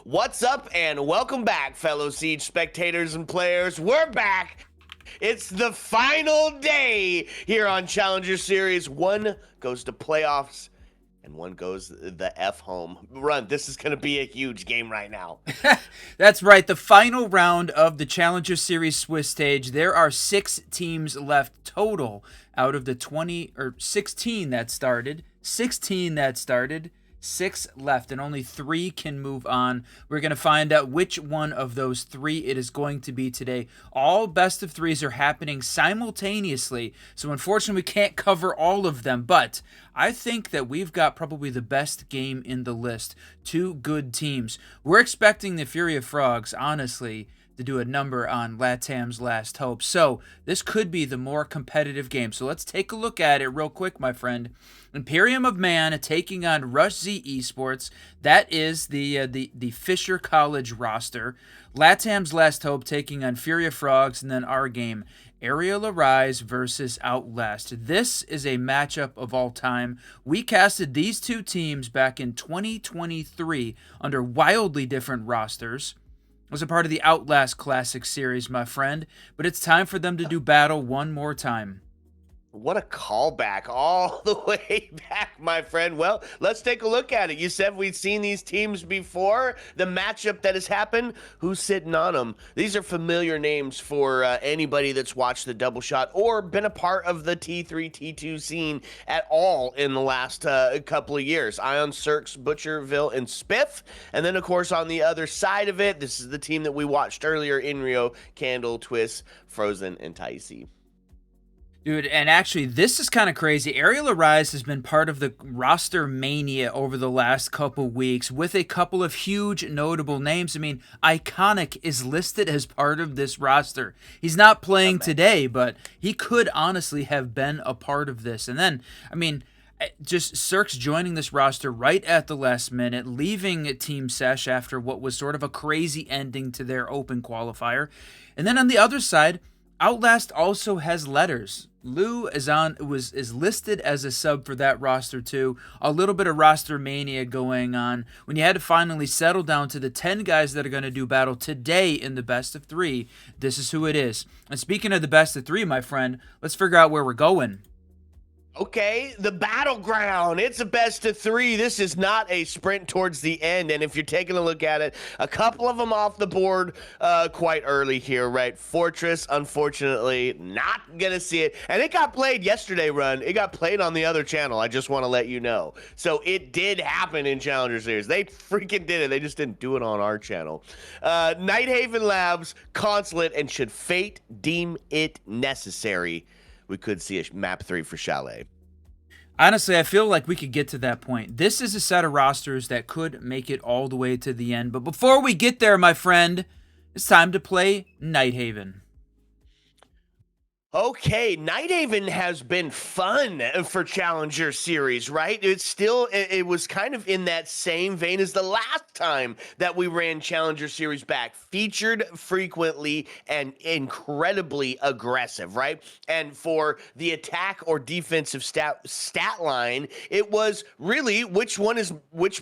What's up and welcome back, fellow Siege spectators and players. We're back. It's the final day here on Challenger Series. One goes to playoffs and one goes the F home. Run, this is going to be a huge game right now. That's right, the final round of the Challenger Series Swiss stage. There are 6 teams left total out of the 16 that started. 6 left, and only 3 can move on. We're going to find out which one of those 3 it is going to be today. All best of 3s are happening simultaneously, so unfortunately we can't cover all of them, but I think that we've got probably the best game in the list. 2 good teams. We're expecting the Fury of Frogs, honestly, to do a number on LATAM's Last Hope. So this could be the more competitive game. So let's take a look at it real quick, my friend. Imperium of Man taking on Rush Z Esports. That is the Fisher College roster. LATAM's Last Hope taking on Fury of Frogs, and then our game, Arial Arise versus Outlast. This is a matchup of all time. We casted these 2 teams back in 2023 under wildly different rosters. Was a part of the Outlast Classic series, my friend, but it's time for them to do battle one more time. What a callback all the way back, my friend. Well, let's take a look at it. You said we've seen these teams before. The matchup that has happened, who's sitting on them? These are familiar names for anybody that's watched the Double Shot or been a part of the T3, T2 scene at all in the last couple of years. Ion, Cirques, Butcherville, and Spiff. And then, of course, on the other side of it, this is the team that we watched earlier in Rio, Candle, Twist, Frozen, and Taisi. Dude, and actually, this is kind of crazy. Arial Arise has been part of the roster mania over the last couple weeks with a couple of huge notable names. I mean, Iconic is listed as part of this roster. He's not playing today, but he could honestly have been a part of this. And then, I mean, just Cirques joining this roster right at the last minute, leaving Team Sesh after what was sort of a crazy ending to their open qualifier. And then on the other side, Outlast also has letters. Lou is listed as a sub for that roster too. A little bit of roster mania going on. When you had to finally settle down to the 10 guys that are going to do battle today in the best of 3, this is who it is. And speaking of the best of 3, my friend, let's figure out where we're going. Okay, the battleground. It's a best of 3. This is not a sprint towards the end. And if you're taking a look at it, a couple of them off the board quite early here, right? Fortress, unfortunately, not going to see it. And it got played yesterday, Run. It got played on the other channel. I just want to let you know. So it did happen in Challenger Series. They freaking did it. They just didn't do it on our channel. NightHaven Labs, Consulate, and should fate deem it necessary, we could see a map 3 for Chalet. Honestly, I feel like we could get to that point. This is a set of rosters that could make it all the way to the end. But before we get there, my friend, it's time to play NightHaven. Okay, NightHaven has been fun for Challenger Series, right? It was kind of in that same vein as the last time that we ran Challenger Series back. Featured frequently and incredibly aggressive, right? And for the attack or defensive stat line, it was really which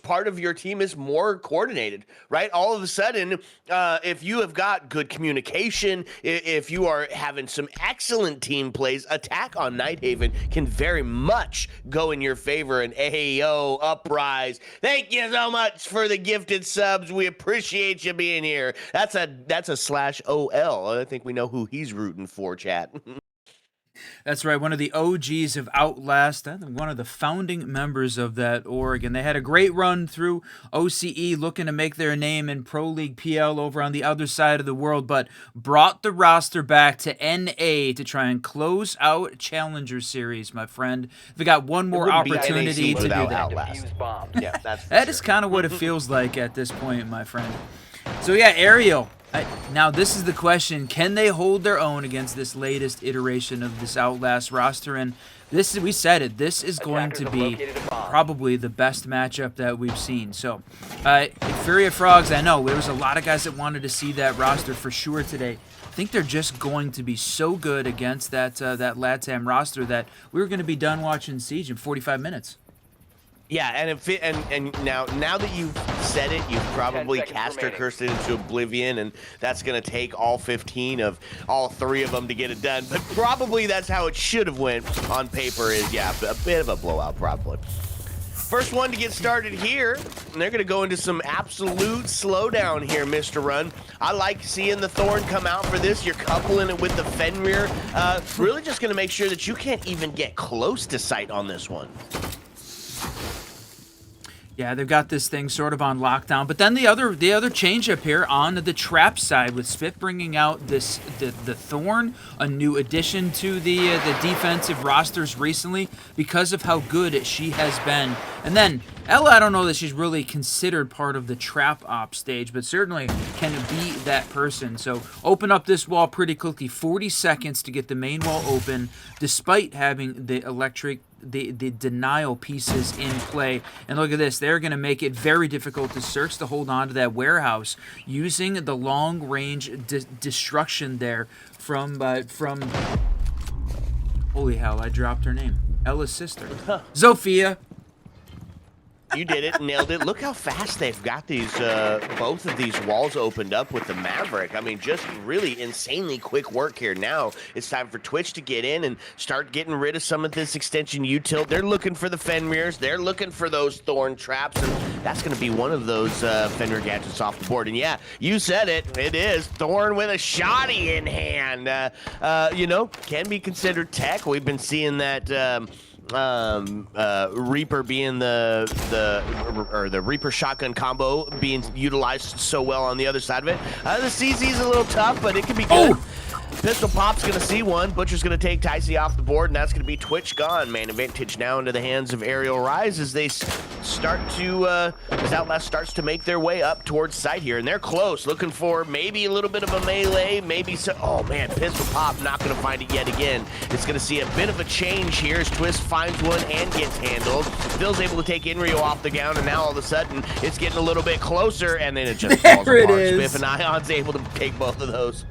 part of your team is more coordinated, right? All of a sudden, if you have got good communication, if you are having some excellent team plays, attack on NightHaven can very much go in your favor. And AO, Uprise, thank you so much for the gifted subs. We appreciate you being here. That's a /OL. I think we know who he's rooting for, chat. That's right, one of the OGs of Outlast, one of the founding members of that org, and they had a great run through OCE, looking to make their name in Pro League PL over on the other side of the world, but brought the roster back to NA to try and close out Challenger Series, my friend. They got one more opportunity to do that. Outlast. Yeah, that is kind of what it feels like at this point, my friend. So yeah, Arial. Now, this is the question. Can they hold their own against this latest iteration of this Outlast roster? And we said it. This is going to be probably the best matchup that we've seen. So, Fury of Frogs, I know there was a lot of guys that wanted to see that roster for sure today. I think they're just going to be so good against that LATAM roster that we're going to be done watching Siege in 45 minutes. Yeah, and now that you've said it. You've probably 10 seconds cast or remaining. cursed it into oblivion, and that's going to take all 15 of all 3 of them to get it done. But probably that's how it should have went on paper is, yeah, a bit of a blowout probably. First one to get started here, and they're going to go into some absolute slowdown here, Mr. Run. I like seeing the Thorn come out for this. You're coupling it with the Fenrir. Really just going to make sure that you can't even get close to sight on this one. Yeah, they've got this thing sort of on lockdown. But then the other change up here on the trap side with Spit bringing out the Thorn, a new addition to the defensive rosters recently because of how good she has been. And then Ella, I don't know that she's really considered part of the trap op stage, but certainly can be that person. So open up this wall pretty quickly. 40 seconds to get the main wall open, despite having the the denial pieces in play. And look at this, they're going to make it very difficult to search to hold on to that warehouse using the long range destruction there from holy hell, I dropped her name, Ella's sister, Zofia. You did it, nailed it. Look how fast they've got these, both of these walls opened up with the Maverick. I mean, just really insanely quick work here. Now it's time for Twitch to get in and start getting rid of some of this extension util. They're looking for the Fenrirs. They're looking for those Thorn traps, and that's going to be one of those Fenrir gadgets off the board. And yeah, you said it. It is Thorn with a shoddy in hand. You know, can be considered tech. We've been seeing that. Reaper being the Reaper shotgun combo being utilized so well on the other side of it. The CZ's a little tough, but it can be good. Oh. Pistol Pop's gonna see one. Butcher's gonna take Ticey off the board, and that's gonna be Twitch gone. Man advantage now into the hands of Arial Rise as they start to, as Outlast starts to make their way up towards site here, and they're close, looking for maybe a little bit of a melee, maybe so. Oh man, Pistol Pop not gonna find it yet again. It's gonna see a bit of a change here as Twist finds one and gets handled. Bill's able to take Inrio off the ground, and now all of a sudden it's getting a little bit closer, and then it just falls apart. Spiff and Ion's able to take both of those.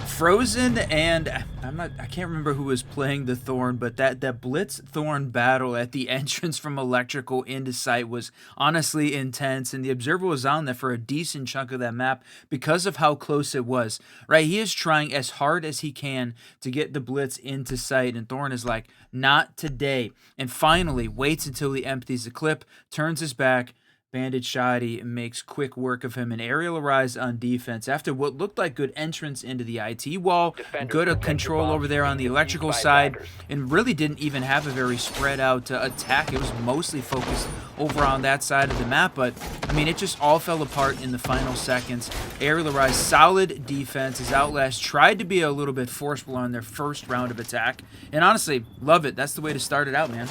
Frozen and I can't remember who was playing the Thorn, but that Blitz Thorn battle at the entrance from Electrical into site was honestly intense, and the Observer was on there for a decent chunk of that map because of how close it was. Right, he is trying as hard as he can to get the Blitz into sight, and Thorn is like, not today. And finally waits until he empties the clip, turns his back. Bandit Shoddy makes quick work of him, and Ariel Arise on defense after what looked like good entrance into the IT wall, good control over there on the electrical side, and really didn't even have a very spread out attack. It was mostly focused over on that side of the map, but I mean, it just all fell apart in the final seconds. Ariel Arise, solid defense as Outlast tried to be a little bit forceful on their first round of attack, and honestly, love it. That's the way to start it out, man.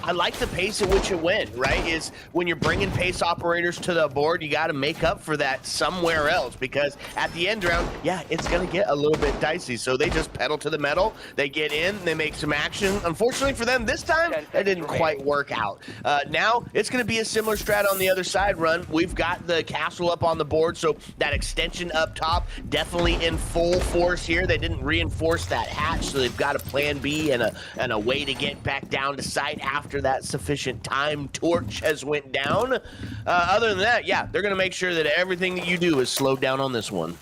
I like the pace at which it went, right? Is when you're bringing pace operators to the board, you got to make up for that somewhere else, because at the end round, yeah, it's going to get a little bit dicey. So they just pedal to the metal. They get in, they make some action. Unfortunately for them, this time, it didn't quite work out. Now, it's going to be a similar strat on the other side, Run. We've got the castle up on the board, so that extension up top, definitely in full force here. They didn't reinforce that hatch, so they've got a plan B and a way to get back down to site after that sufficient time torch has went down. Other than that, yeah, they're going to make sure that everything that you do is slowed down on this one.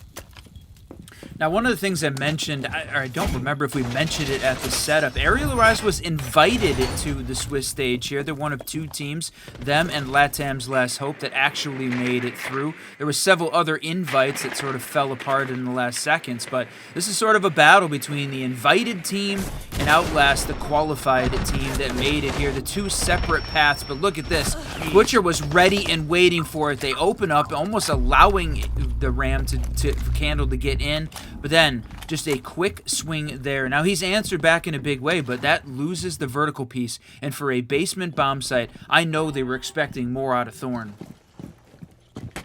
Now, one of the things I mentioned, I don't remember if we mentioned it at the setup, Ariel Arise was invited to the Swiss stage here. They're one of 2 teams, them and LATAM's Last Hope, that actually made it through. There were several other invites that sort of fell apart in the last seconds, but this is sort of a battle between the invited team and Outlast, the qualified team that made it here. The 2 separate paths, but look at this. Butcher was ready and waiting for it. They open up, almost allowing the Ram for Candle to get in. But then, just a quick swing there. Now, he's answered back in a big way, but that loses the vertical piece. And for a basement bomb site, I know they were expecting more out of Thorn.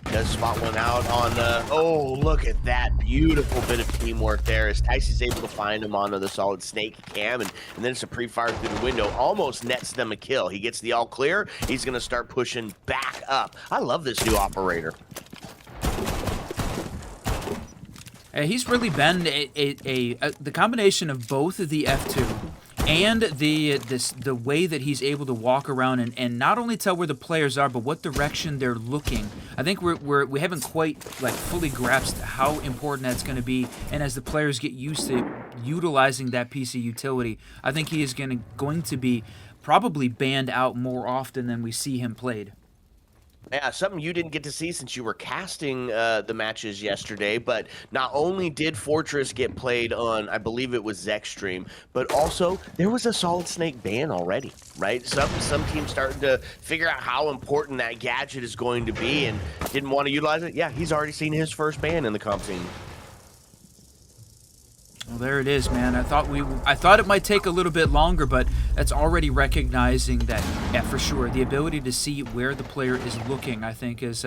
Does spot one out on the... Oh, look at that beautiful bit of teamwork there as Ticey's able to find him onto the solid snake cam, and then it's a pre-fire through the window. Almost nets them a kill. He gets the all clear. He's going to start pushing back up. I love this new operator. He's really been the combination of both of the F2 and the way that he's able to walk around and not only tell where the players are, but what direction they're looking. I think we haven't quite like fully grasped how important that's going to be. And as the players get used to utilizing that piece of utility, I think he is going to be probably banned out more often than we see him played. Yeah, something you didn't get to see since you were casting the matches yesterday, but not only did Fortress get played on, I believe it was Zexstream, but also there was a Solid Snake ban already, right? Some teams started to figure out how important that gadget is going to be and didn't want to utilize it. Yeah, he's already seen his first ban in the comp scene. Well, there it is, man. I thought it might take a little bit longer, but that's already recognizing that, yeah, for sure, the ability to see where the player is looking, I think, is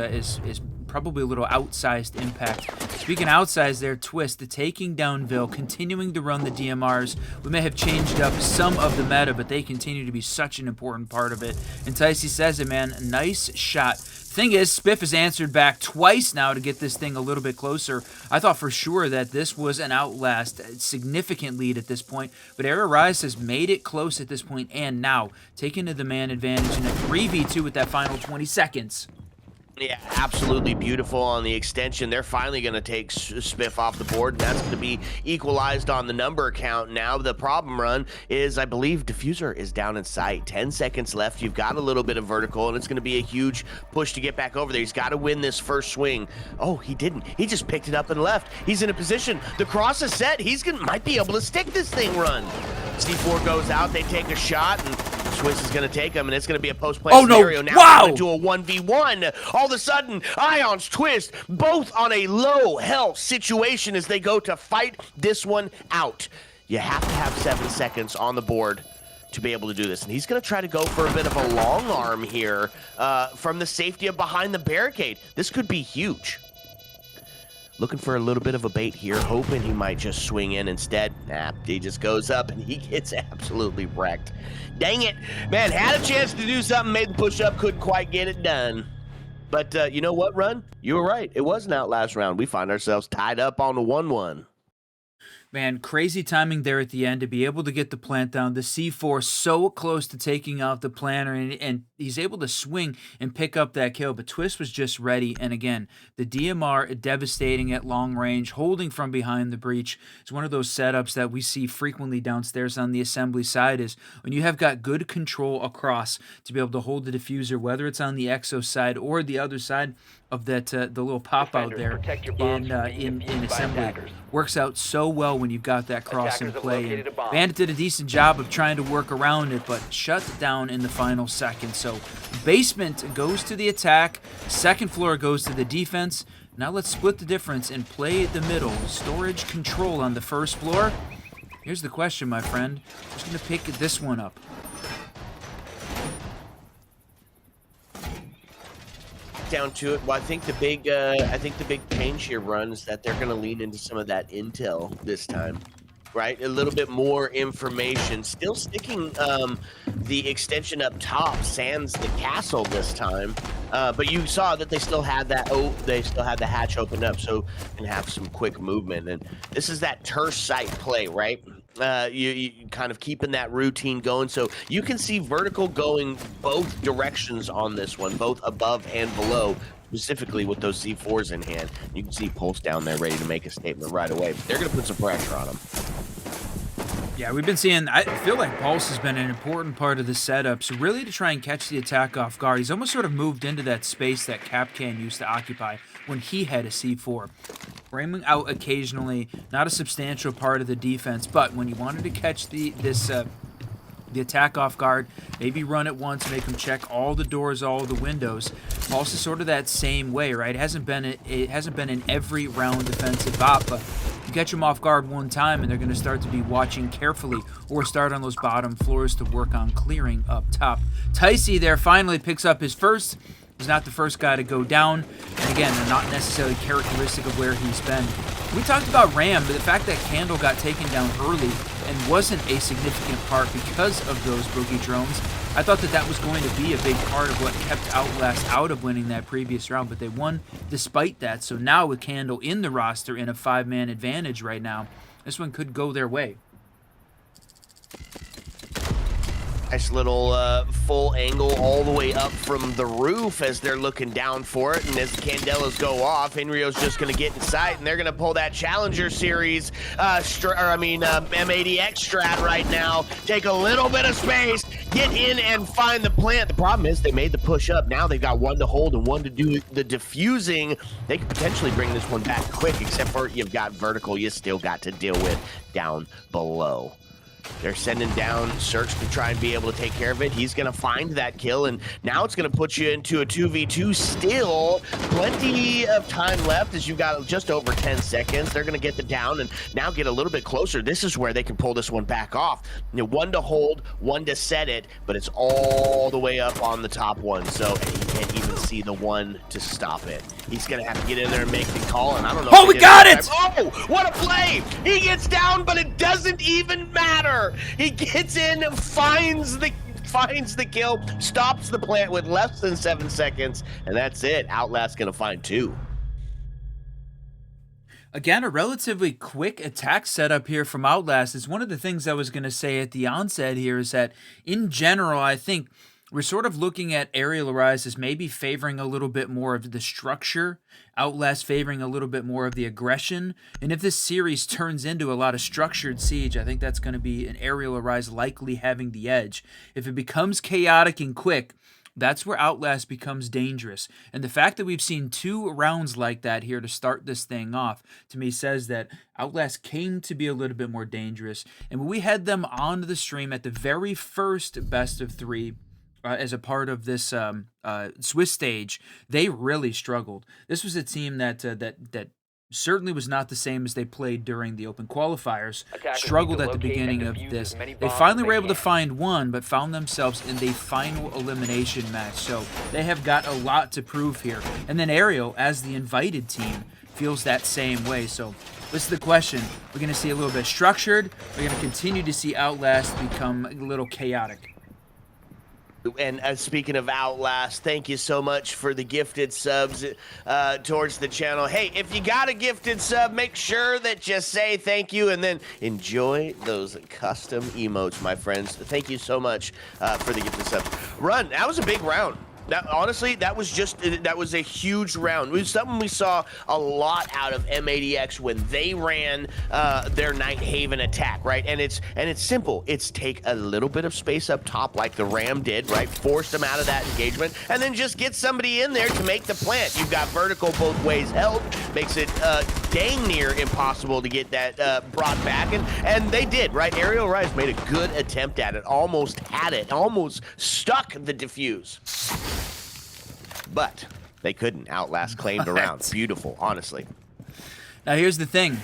probably a little outsized impact. Speaking of outsized there, Twist, the taking down Vil, continuing to run the DMRs. We may have changed up some of the meta, but they continue to be such an important part of it. And Ticey says it, man, nice shot. Thing is, Spiff has answered back twice now to get this thing a little bit closer. I thought for sure that this was an Outlast, significant lead at this point, but Era Rise has made it close at this point, and now taking to the man advantage in a 3v2 with that final 20 seconds. Yeah, absolutely beautiful on the extension. They're finally going to take Spiff off the board, and that's going to be equalized on the number count. Now the problem run is, I believe, Diffuser is down in sight. 10 seconds left. You've got a little bit of vertical, and it's going to be a huge push to get back over there. He's got to win this first swing. Oh, he didn't. He just picked it up and left. He's in a position. The cross is set. Might be able to stick this thing run. C4 goes out. They take a shot, and Swiss is going to take him, and it's going to be a post-play scenario. No. Now Wow. we're going to do a 1v1. All of a sudden, Ion's Twist, both on a low health situation as they go to fight this one out. You have to have 7 seconds on the board to be able to do this. And he's going to try to go for a bit of a long arm here from the safety of behind the barricade. This could be huge. Looking for a little bit of a bait here, hoping he might just swing in instead. Nah, he just goes up and he gets absolutely wrecked. Dang it. Man, had a chance to do something, made the push-up, couldn't quite get it done. But you know what, Run? You were right. It was an Outlast round. We find ourselves tied up on a 1-1. Man, crazy timing there at the end to be able to get the plant down. The C4 so close to taking out the planter, and he's able to swing and pick up that kill, but Twist was just ready. And again, the DMR devastating at long range, holding from behind the breach. It's one of those setups that we see frequently downstairs on the assembly side, is when you have got good control across to be able to hold the diffuser, whether it's on the Exo side or the other side of that the little pop out there in assembly. Works out so well when you've got that cross in play. And Bandit did a decent job of trying to work around it, but shut down in the final second. So basement goes to the attack, second floor goes to the defense. Now let's split the difference and play the middle. Storage control on the first floor. Here's the question, my friend. Who's going to pick this one up? Down to it. Well, I think the big change here, Run, is that they're going to lean into some of that intel this time, right? A little bit more information. Still sticking the extension up top, sans the castle this time. But you saw that they still had that. They still had the hatch opened up, so can have some quick movement. And this is that terse site play, right? You kind of keeping that routine going, so you can see vertical going both directions on this one, both above and below, specifically with those C4s in hand. You can see Pulse down there ready to make a statement right away, but they're going to put some pressure on them. Yeah, we've been seeing, I feel like Pulse has been an important part of the setup, so really to try and catch the attack off guard. He's almost sort of moved into that space that Capcan used to occupy when he had a C4. Framing out occasionally, not a substantial part of the defense, but when you wanted to catch the attack off guard, maybe run it once, make him check all the doors, all the windows. Pulse is sort of that same way, right? It hasn't been an every round defensive bot, but you catch them off guard one time and they're going to start to be watching carefully or start on those bottom floors to work on clearing up top. Ticey there finally picks up his first. He's not the first guy to go down, and again, they're not necessarily characteristic of where he's been. We talked about Ram, but the fact that Candle got taken down early and wasn't a significant part because of those boogie drones, I thought that was going to be a big part of what kept Outlast out of winning that previous round, but they won despite that. So now with Candle in the roster in a 5-man advantage right now, this one could go their way. Nice little full angle all the way up from the roof as they're looking down for it. And as the Candelas go off, Henrio's just going to get in sight, and they're going to pull that Challanger series, M80X strat right now. Take a little bit of space, get in and find the plant. The problem is they made the push up. Now they've got one to hold and one to do the diffusing. They could potentially bring this one back quick, except for you've got vertical you still got to deal with down below. They're sending down Search to try and be able to take care of it. He's going to find that kill, and now it's going to put you into a 2v2 still. Plenty of time left as you've got just over 10 seconds. They're going to get the down and now get a little bit closer. This is where they can pull this one back off. You know, one to hold, one to set it, but it's all the way up on the top one, so and he can't even see the one to stop it. He's going to have to get in there and make the call, and I don't know. Oh, we got it! Oh, what a play! He gets down, but it doesn't even matter. He gets in, finds the kill, stops the plant with less than 7 seconds, and that's it. Outlast's gonna find 2. Again, a relatively quick attack setup here from Outlast. Is one of the things I was going to say at the onset here is that, in general, I think we're sort of looking at Arial Arise as maybe favoring a little bit more of the structure, Outlast favoring a little bit more of the aggression. And if this series turns into a lot of structured siege, I think that's going to be an Arial Arise likely having the edge. If it becomes chaotic and quick, that's where Outlast becomes dangerous. And the fact that we've seen 2 rounds like that here to start this thing off, to me says that Outlast came to be a little bit more dangerous. And when we had them onto the stream at the very first best of 3, as a part of this Swiss stage, they really struggled. This was a team that certainly was not the same as they played during the open qualifiers. Struggled at the beginning of this. They finally were able to find one, but found themselves in the final elimination match. So they have got a lot to prove here. And then Arial, as the invited team, feels that same way. So this is the question. We're going to see a little bit structured. We're going to continue to see Outlast become a little chaotic. And speaking of Outlast, thank you so much for the gifted subs towards the channel. Hey, if you got a gifted sub, make sure that you say thank you and then enjoy those custom emotes, my friends. Thank you so much for the gifted subs. Run, that was a big round. Honestly, that was a huge round. It was something we saw a lot out of M80X when they ran their NightHaven attack, right? And it's simple. It's take a little bit of space up top like the Ram did, right? Force them out of that engagement, and then just get somebody in there to make the plant. You've got vertical both ways held, makes it dang near impossible to get that brought back, and they did, right? Arial Rise made a good attempt at it, almost had it, almost stuck the defuse. But they couldn't. Outlast claimed around. Beautiful, honestly. Now here's the thing.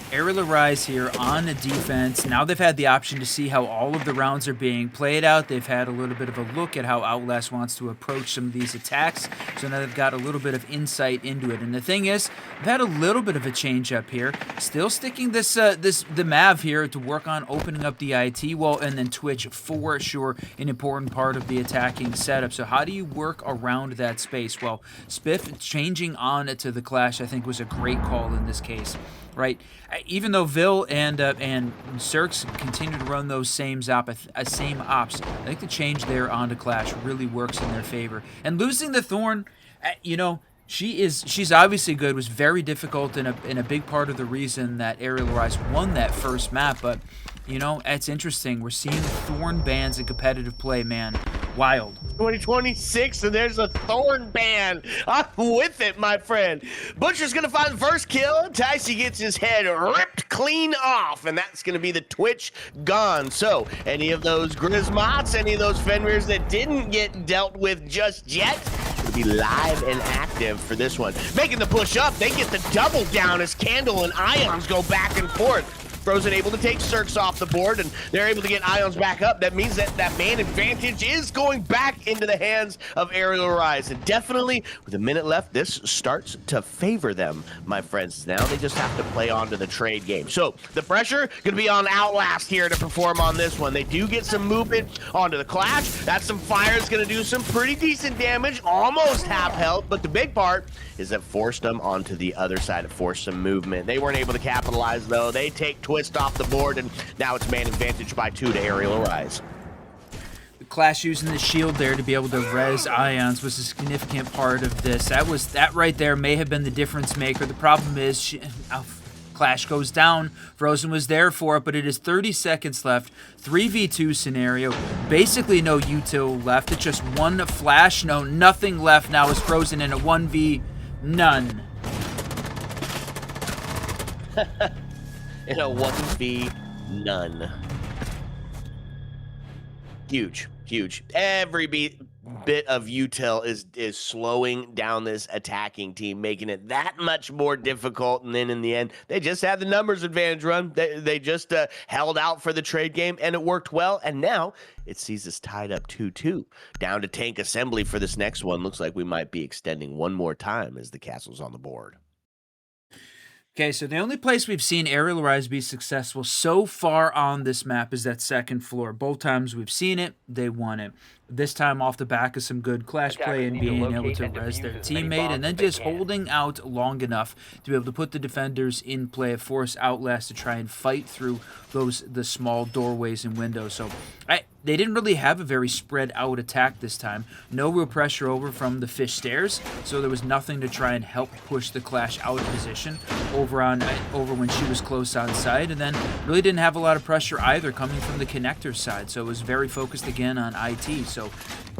Arial Arise here on the defense. Now they've had the option to see how all of the rounds are being played out. They've had a little bit of a look at how Outlast wants to approach some of these attacks. So now they've got a little bit of insight into it. And the thing is, they've had a little bit of a change up here. Still sticking the Mav here to work on opening up the IT wall, and then Twitch for sure an important part of the attacking setup. So how do you work around that space? Well, Spiff changing on to the Clash I think was a great call in this case. Right, even though Vil and Cirx continue to run those same ops, I think the change there onto Clash really works in their favor. And losing the Thorn, you know, she's obviously good. Was very difficult and a big part of the reason that Arial Rise won that first map. But you know, it's interesting. We're seeing Thorn bans in competitive play, man. Wild. 2026, and there's a Thorn ban. I'm with it, my friend. Butcher's going to find the first kill. Ticey gets his head ripped clean off, and that's going to be the Twitch gone. So, any of those Grismots, any of those Fenrirs that didn't get dealt with just yet, will be live and active for this one. Making the push up, they get the double down as Candle and Ions go back and forth. Frozen able to take Cirx off the board, and they're able to get Ions back up. That means that man advantage is going back into the hands of Arial Rise. And definitely, with a minute left, this starts to favor them, my friends. Now they just have to play on to the trade game. So the pressure going to be on Outlast here to perform on this one. They do get some movement onto the Clash. That's some fire. It's going to do some pretty decent damage, almost half health. But the big part is that forced them onto the other side. It forced some movement. They weren't able to capitalize, though. They take Twist off the board, and now it's man advantage by 2 to Arial Rise. The Clash using the shield there to be able to res ions was a significant part of this. That right there may have been the difference maker. The problem is Clash goes down. Frozen was there for it, but it is 30 seconds left. 3v2 scenario. Basically no util left. It's just one flash. No, nothing left now is Frozen in a 1v none. In a 1v none. Huge. Every bit of util is slowing down this attacking team, making it that much more difficult. And then in the end, they just had the numbers advantage run. They just held out for the trade game, and it worked well. And now it sees us tied up 2-2. Down to tank assembly for this next one. Looks like we might be extending one more time as the castle's on the board. Okay, so the only place we've seen Arial Rise be successful so far on this map is that second floor. Both times we've seen it, they won it. This time off the back of some good Clash play and being able to res their teammate and then just holding out long enough to be able to put the defenders in play, force Outlast to try and fight through the small doorways and windows. So they didn't really have a very spread out attack this time. No real pressure over from the fish stairs, so there was nothing to try and help push the Clash out of position over when she was close on side, and then really didn't have a lot of pressure either coming from the connector side. So it was very focused again on IT. So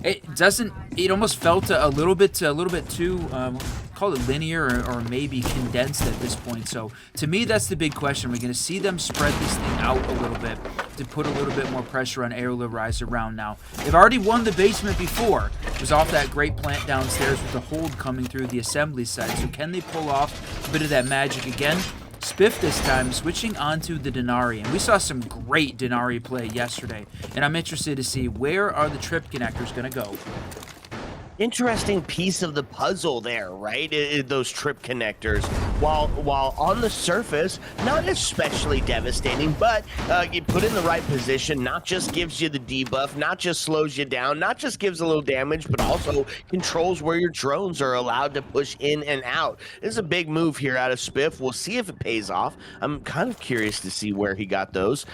it almost felt a little bit too call it linear or maybe condensed at this point. So to me, that's the big question. We're going to see them spread this thing out a little bit to put a little bit more pressure on Arial Rise around now. They've already won the basement before. It was off that great plant downstairs with the hold coming through the assembly side. So can they pull off a bit of that magic again? Spiff this time switching onto the Denari, and we saw some great Denari play yesterday, and I'm interested to see where are the trip connectors going to go. Interesting piece of the puzzle there, right? Those trip connectors. While on the surface, not especially devastating, but you put in the right position, not just gives you the debuff, not just slows you down, not just gives a little damage, but also controls where your drones are allowed to push in and out. This is a big move here out of Spiff. We'll see if it pays off. I'm kind of curious to see where he got those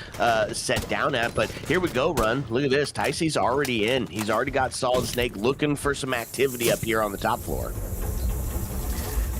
set down at, but here we go, Run. Look at this. Tycee's already in. He's already got Solid Snake looking for some activity up here on the top floor.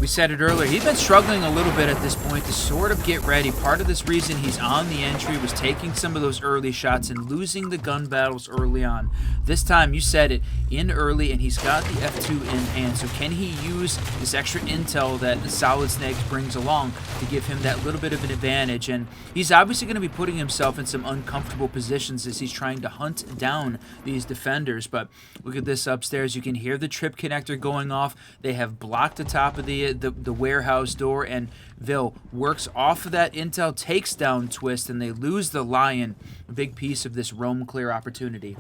We said it earlier, he's been struggling a little bit at this point to sort of get ready. Part of this reason he's on the entry was taking some of those early shots and losing the gun battles early on. This time, you said it, in early, and he's got the F2 in hand. So can he use this extra intel that the Solid Snake brings along to give him that little bit of an advantage? And he's obviously going to be putting himself in some uncomfortable positions as he's trying to hunt down these defenders. But look at this upstairs. You can hear the trip connector going off. They have blocked the top of the warehouse door, and Vil works off of that intel, takes down Twist, and they lose the Lion, a big piece of this roam clear opportunity.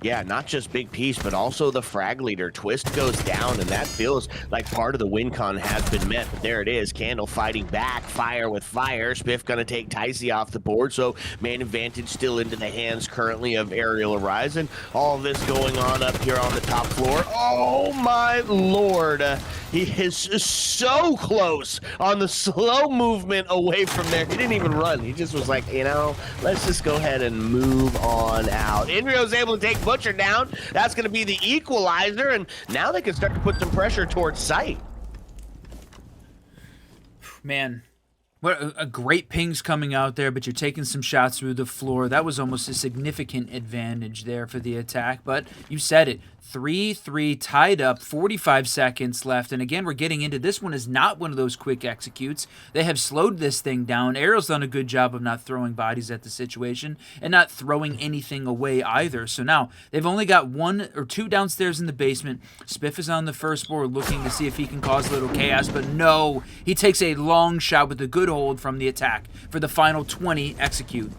Yeah, not just big piece, but also the frag leader. Twist goes down, and that feels like part of the win con has been met. But there it is, Candle fighting back, fire with fire. Spiff gonna take Tycee off the board, so main advantage still into the hands currently of Arial Rise. And all of this going on up here on the top floor. Oh my lord, he is so close on the slow movement away from there. He didn't even run, he just was like, you know, let's just go ahead and move on out. Inrio's able to take Butcher down. That's going to be the equalizer, and now they can start to put some pressure towards site. Man, what a great ping's coming out there, but you're taking some shots through the floor. That was almost a significant advantage there for the attack, but you said it. 3-3 tied up, 45 seconds left, and again, we're getting into this one is not one of those quick executes. They have slowed this thing down. Ariel's done a good job of not throwing bodies at the situation and not throwing anything away either. So now they've only got 1 or 2 downstairs in the basement. Spiff is on the first floor looking to see if he can cause a little chaos, but no, he takes a long shot with a good hold from the attack for the final 20 execute.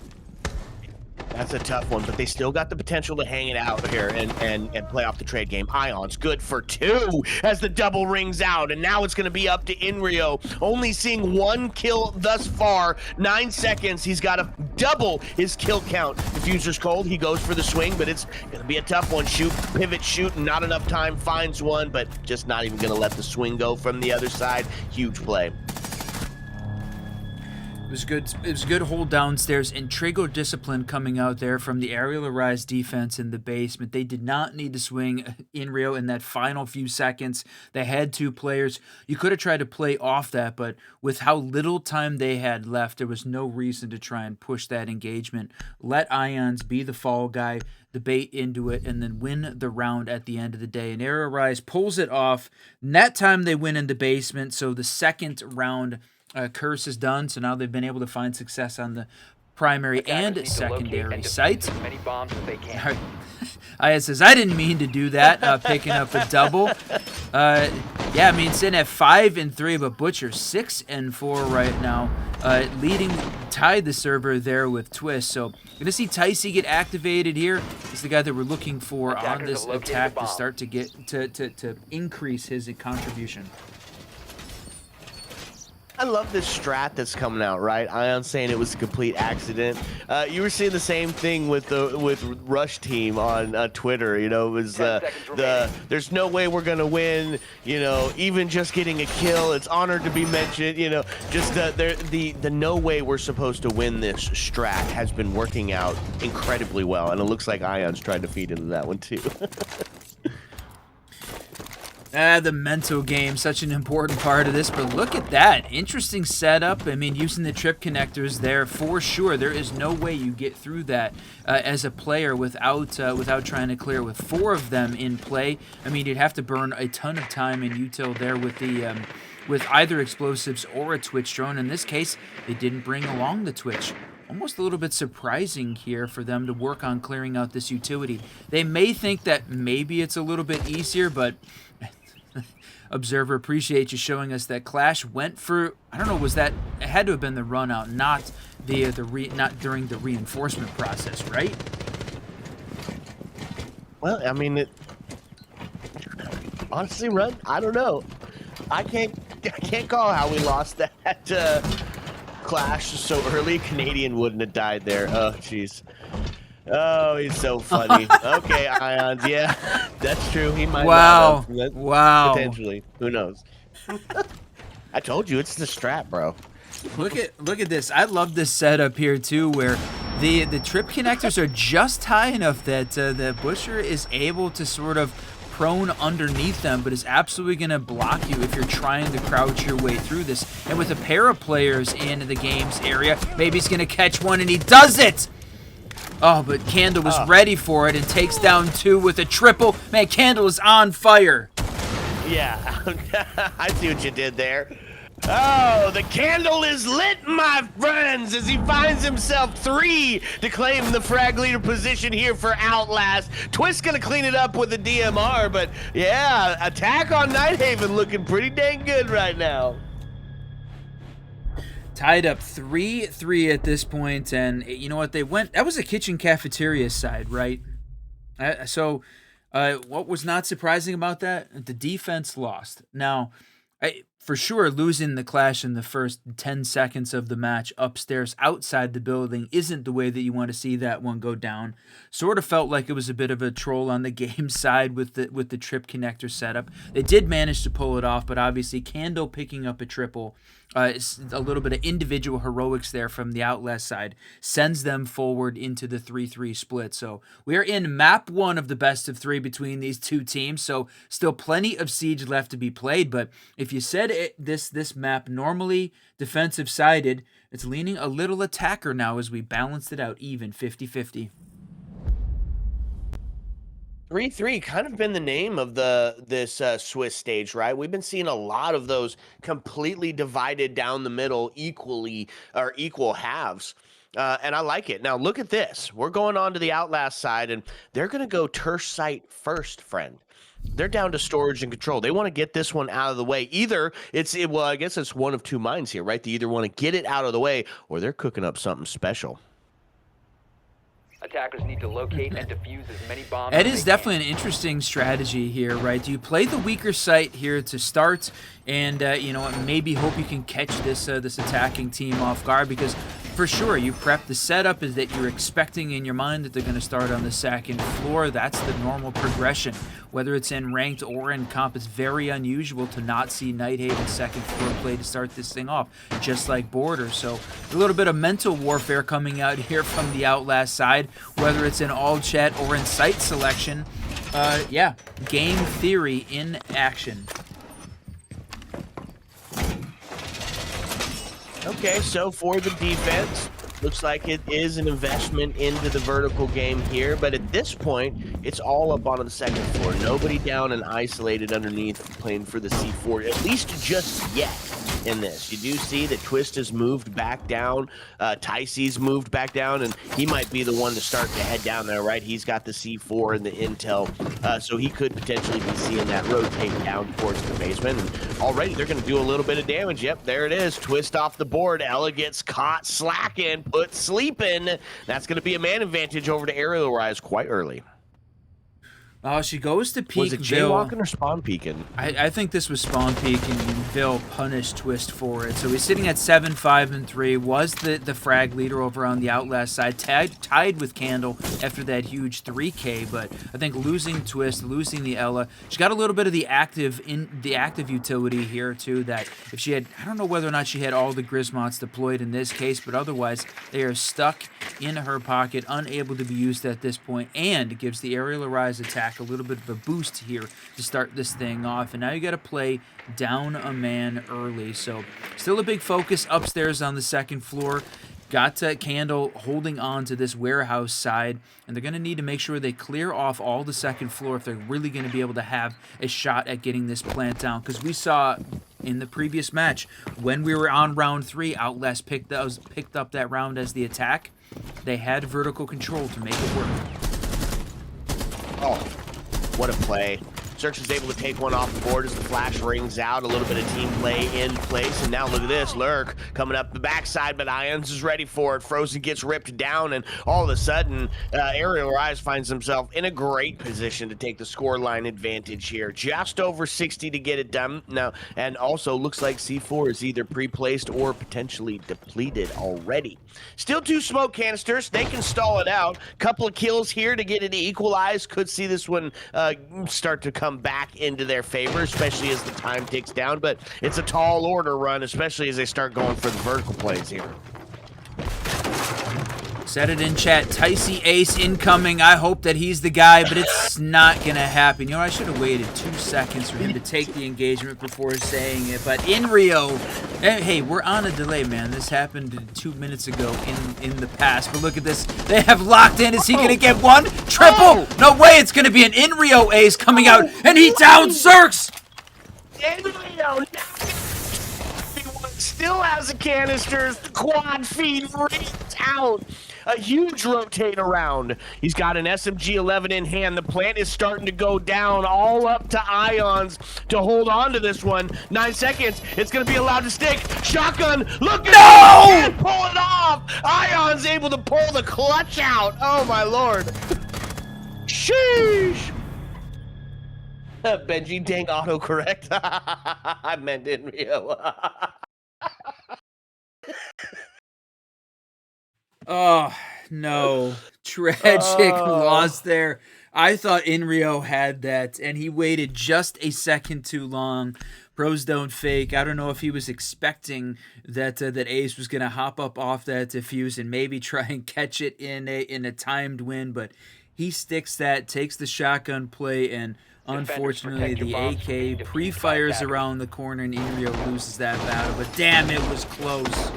That's a tough one, but they still got the potential to hang it out here and play off the trade game. Ion's good for 2 as the double rings out, and now it's going to be up to Inrio. Only seeing 1 kill thus far. 9 seconds. He's got to double his kill count. Diffuser's cold. He goes for the swing, but it's going to be a tough one. Shoot, pivot, shoot, and not enough time. Finds one, but just not even going to let the swing go from the other side. Huge play. It was good. It was a good hold downstairs, and Trigo discipline coming out there from the Arial Arise defense in the basement. They did not need to swing in Rio in that final few seconds. They had 2 players. You could have tried to play off that, but with how little time they had left, there was no reason to try and push that engagement. Let Ions be the fall guy, the bait into it, and then win the round at the end of the day. And Arial Rise pulls it off. And that time they win in the basement, so the second round curse is done, so now they've been able to find success on the primary and secondary sites. Aya says, I didn't mean to do that, picking up a double. Yeah, I mean, sitting at 5-3, but Butcher 6-4 right now, tied the server there with Twist. So gonna see Ticey get activated here. He's the guy that we're looking for on this attack to start to get to increase his contribution. I love this strat that's coming out, right? Ion saying it was a complete accident. You were seeing the same thing with Rush Team on Twitter. You know, it was there's no way we're gonna win. You know, even just getting a kill, it's honored to be mentioned. You know, just the no way we're supposed to win this strat has been working out incredibly well, and it looks like Ion's trying to feed into that one too. The mental game, such an important part of this, but look at that. Interesting setup. I mean, using the trip connectors there for sure. There is no way you get through that as a player without trying to clear. With 4 of them in play, I mean, you'd have to burn a ton of time in util there with the with either explosives or a Twitch drone. In this case, they didn't bring along the Twitch. Almost a little bit surprising here for them to work on clearing out this utility. They may think that maybe it's a little bit easier, but Observer, appreciate you showing us that Clash went for, I don't know, was that, it had to have been the run out, not not during the reinforcement process, right? Well, I mean, honestly, Run, I don't know. I can't call how we lost that Clash so early. Canadian wouldn't have died there. Oh, jeez. Oh, he's so funny. Okay, Ions, yeah, that's true. He might. Wow. Wow. Potentially. Who knows? I told you, it's the strat, bro. Look at this. I love this setup here too, where the trip connectors are just high enough that the Butcher is able to sort of prone underneath them, but is absolutely going to block you if you're trying to crouch your way through this. And with a pair of players in the game's area, maybe he's going to catch one, and he does it! Oh, but Candle was ready for it and takes down 2 with a triple. Man, Candle is on fire. Yeah, I see what you did there. Oh, the candle is lit, my friends, as he finds himself 3 to claim the frag leader position here for Outlast. Twist gonna clean it up with the DMR, but yeah, attack on NightHaven looking pretty dang good right now. Tied up 3-3 at this point, and you know what, they went, that was a kitchen cafeteria side, right? So what was not surprising about that? The defense lost. Now, for sure, losing the Clash in the first 10 seconds of the match upstairs outside the building isn't the way that you want to see that one go down. Sort of felt like it was a bit of a troll on the game side with the trip connector setup. They did manage to pull it off, but obviously Candle picking up a triple, a little bit of individual heroics there from the Outlast side, sends them forward into the 3-3 split. So we are in map 1 of the best of 3 between these 2 teams, so still plenty of Siege left to be played. But if you said this map normally defensive sided, it's leaning a little attacker now as we balanced it out even 50-50. 3-3 kind of been the name of this Swiss stage, right? We've been seeing a lot of those completely divided down the middle equal halves. And I like it. Now look at this. We're going on to the Outlast side, and they're going to go Tersh site first, friend. They're down to storage and control. They want to get this one out of the way. Either well, I guess it's one of 2 minds here, right? They either want to get it out of the way, or they're cooking up something special. Attackers need to locate and defuse as many bombs. It is definitely an interesting strategy here, right? You play the weaker site here to start, and you know, maybe hope you can catch this attacking team off guard, because for sure, you prep. The setup is that you're expecting in your mind that they're going to start on the second floor. That's the normal progression. Whether it's in ranked or in comp, it's very unusual to not see NightHaven second floor play to start this thing off, just like Border. So a little bit of mental warfare coming out here from the Outlast side, whether it's in all chat or in site selection. Yeah, game theory in action. Okay, so for the defense, looks like it is an investment into the vertical game here, but at this point, it's all up onto the second floor. Nobody down and isolated underneath playing for the C4, at least just yet in this. You do see that Twist has moved back down, Ticey's moved back down, and he might be the one to start to head down there, right? He's got the C4 and the intel, so he could potentially be seeing that rotate down towards the basement, and already they're going to do a little bit of damage. Yep, there it is. Twist off the board. Ella gets caught slacking, put sleeping. That's going to be a man advantage over to Arial Rise quite early. Oh, she goes to peek. Was it jaywalking or spawn peeking? I think this was spawn peeking, and Vil punished Twist for it. So he's sitting at 7, 5, and 3. Was the frag leader over on the Outlast side, tied with Candle after that huge 3K. But I think losing Twist, losing the Ella, she got a little bit of the active utility here too. That if she had, I don't know whether or not she had all the Grismonts deployed in this case, but otherwise they are stuck in her pocket, unable to be used at this point, and it gives the Arial Rise attack a little bit of a boost here to start this thing off. And now you got to play down a man early, so still a big focus upstairs on the second floor. Got Candle holding on to this warehouse side, and they're going to need to make sure they clear off all the second floor if they're really going to be able to have a shot at getting this plant down, because we saw in the previous match when we were on round 3, Outlast picked up that round as the attack. They had vertical control to make it work. Oh, what a play. Search is able to take one off the board as the flash rings out. A little bit of team play in place. And now look at this. Lurk coming up the backside, but Ions is ready for it. Frozen gets ripped down, and all of a sudden, Arial Rise finds himself in a great position to take the scoreline advantage here. Just over 60 to get it done now. And also looks like C4 is either pre-placed or potentially depleted already. Still 2 smoke canisters. They can stall it out. Couple of kills here to get it equalized. Could see this one start to come back into their favor, especially as the time ticks down, but it's a tall order run, especially as they start going for the vertical plays here. Said it in chat, Ticey Ace incoming. I hope that he's the guy, but it's not going to happen. You know, I should have waited 2 seconds for him to take the engagement before saying it, but in Rio, hey, we're on a delay, man. This happened 2 minutes ago in the past, but look at this. They have locked in. Is he going to get one? Triple? No way, it's going to be an in Rio Ace coming out, and he down Zerks! In Rio, still has the canisters. The quad feed rings out. A huge rotate around. He's got an SMG-11 in hand. The plant is starting to go down, all up to Ions to hold on to this one. 9 seconds. It's going to be allowed to stick. Shotgun. Look at it. Pull it off. Ions able to pull the clutch out. Oh, my Lord. Sheesh. Benji, dang autocorrect. I meant in Rio. Oh, no. Tragic loss there. I thought Inrio had that, and he waited just a second too long. Pros don't fake. I don't know if he was expecting that that Ace was going to hop up off that defuse and maybe try and catch it in a timed win, but he sticks that, takes the shotgun play, and unfortunately the AK pre-fires around the corner, and Inrio loses that battle. But damn, it was close.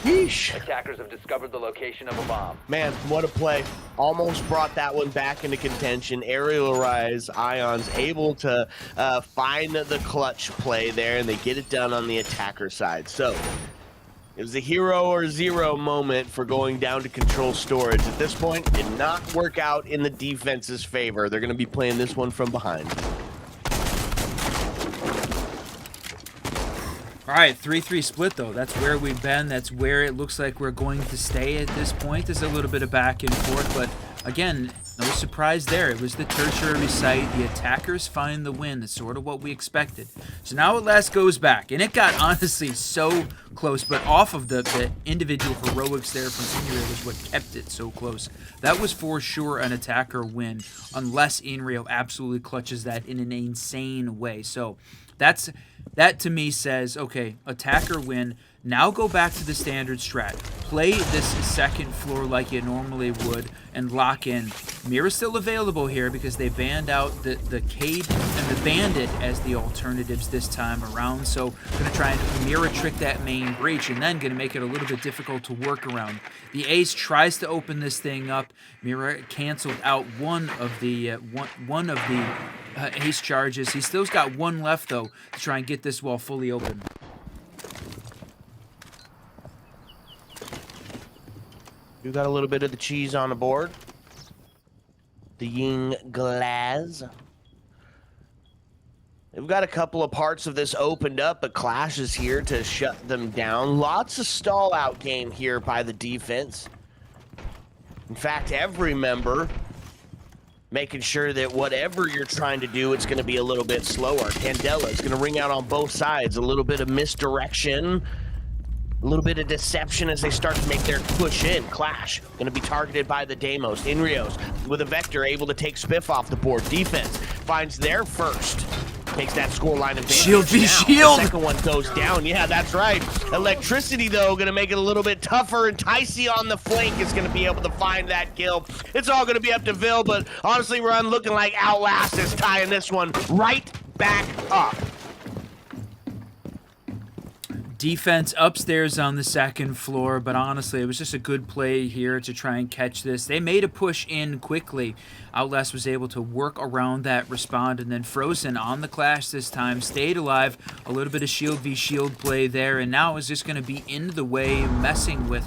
Yeesh. Attackers have discovered the location of a bomb. Man, what a play. Almost brought that one back into contention. Arial Rise, Ions able to find the clutch play there, and they get it done on the attacker side. So it was a hero or zero moment for going down to control storage. At this point, did not work out in the defense's favor. They're going to be playing this one from behind. All right, 3-3 split, though. That's where we've been. That's where it looks like we're going to stay at this point. There's a little bit of back and forth, but again, No surprise there. It was the tertiary site. The attackers find the win. That's sort of what we expected. So now Outlast goes back. And it got honestly so close. But off of the individual heroics there from Arial was what kept it so close. That was for sure an attacker win. Unless Arial absolutely clutches that in an insane way. So that to me says, okay, attacker win. Now go back to the standard strat. Play this second floor like you normally would and lock in. Mirror's still available here because they banned out the Cade and the Bandit as the alternatives this time around. So going to try and mirror trick that main breach and then going to make it a little bit difficult to work around. The Ace tries to open this thing up. Mirror canceled out one of the Ace charges. He still's got one left though to try and get this wall fully open. You got a little bit of the cheese on the board. The Ying Glass. They've got a couple of parts of this opened up, but Clash is here to shut them down. Lots of stall out game here by the defense. In fact, every member making sure that whatever you're trying to do, it's going to be a little bit slower. Candela is going to ring out on both sides. A little bit of misdirection. A little bit of deception as they start to make their push in. Clash, going to be targeted by the Deimos. Inrios, with a Vector, able to take Spiff off the board. Defense finds their first. Takes that scoreline advantage. Shield v shield! The second one goes down. Yeah, that's right. Electricity, though, going to make it a little bit tougher. And Ticey on the flank is going to be able to find that kill. It's all going to be up to Vil, but honestly, Run, looking like Outlast is tying this one right back up. Defense upstairs on the second floor, but honestly, it was just a good play here to try and catch this. They made a push in quickly. Outlast was able to work around that, respond, and then Frozen on the Clash this time, stayed alive. A little bit of shield v shield play there, and now is just going to be in the way, messing with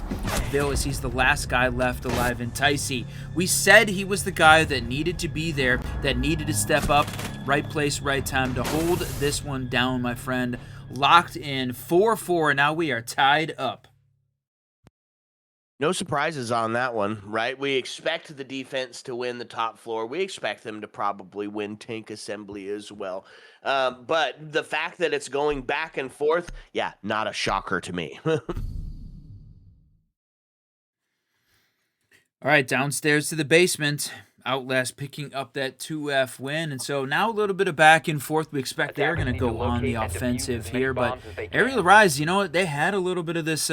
Vil as he's the last guy left alive in Ticey. We said he was the guy that needed to be there, that needed to step up, right place, right time to hold this one down, my friend. Locked in 4-4, and now we are tied up. No surprises on that one, right? We expect the defense to win the top floor. We expect them to probably win tank assembly as well. But the fact that it's going back and forth, yeah, not a shocker to me. All right, downstairs to the basement. Outlast picking up that 2F win, and so now a little bit of back and forth. We expect they're going to go on the offensive here, but Arial Rise, you know, they had a little bit of this,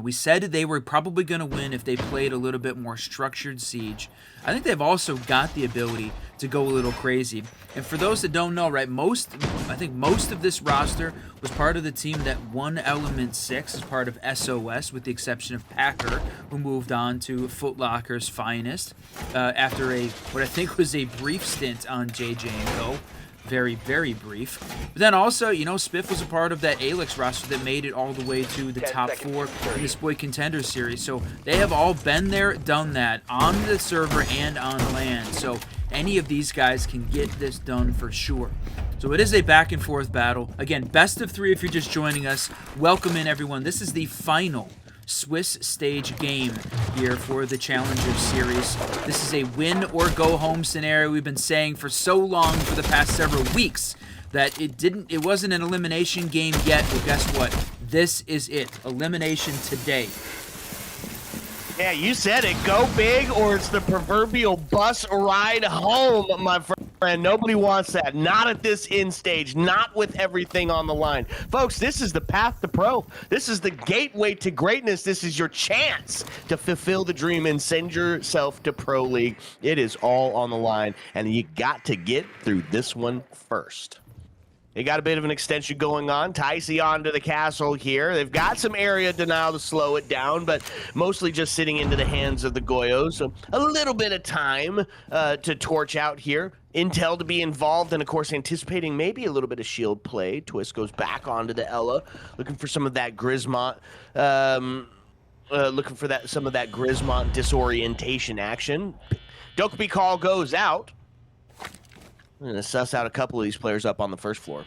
we said they were probably going to win if they played a little bit more structured siege. I think they've also got the ability to go a little crazy. And for those that don't know, right, I think most of this roster was part of the team that won Element 6 as part of SOS, with the exception of Packer, who moved on to Foot Locker's Finest after what I think was a brief stint on JJ & Co. Very, very brief. But then also, you know, Spiff was a part of that Alex roster that made it all the way to the top 4 in the Spoy Contender Series. So they have all been there, done that, on the server and on land. So any of these guys can get this done for sure. So it is a back and forth battle. Again, best of 3 if you're just joining us. Welcome in, everyone. This is the final Swiss stage game here for the Challanger series. This is a win or go home scenario we've been saying for so long, for the past several weeks, that it wasn't an elimination game yet. Well, guess what? This is it. Elimination today. Yeah, you said it. Go big or it's the proverbial bus ride home, my friend. Nobody wants that. Not at this end stage. Not with everything on the line. Folks, this is the path to pro. This is the gateway to greatness. This is your chance to fulfill the dream and send yourself to Pro League. It is all on the line, and you got to get through this one first. They got a bit of an extension going on. Ticey onto the castle here. They've got some area denial to slow it down, but mostly just sitting into the hands of the Goyos. So a little bit of time to torch out here. Intel to be involved, and of course anticipating maybe a little bit of shield play. Twist goes back onto the Ella, looking for some of that Grismont, some of that Grismont disorientation action. Dokkaebi call goes out. I'm going to suss out a couple of these players up on the first floor.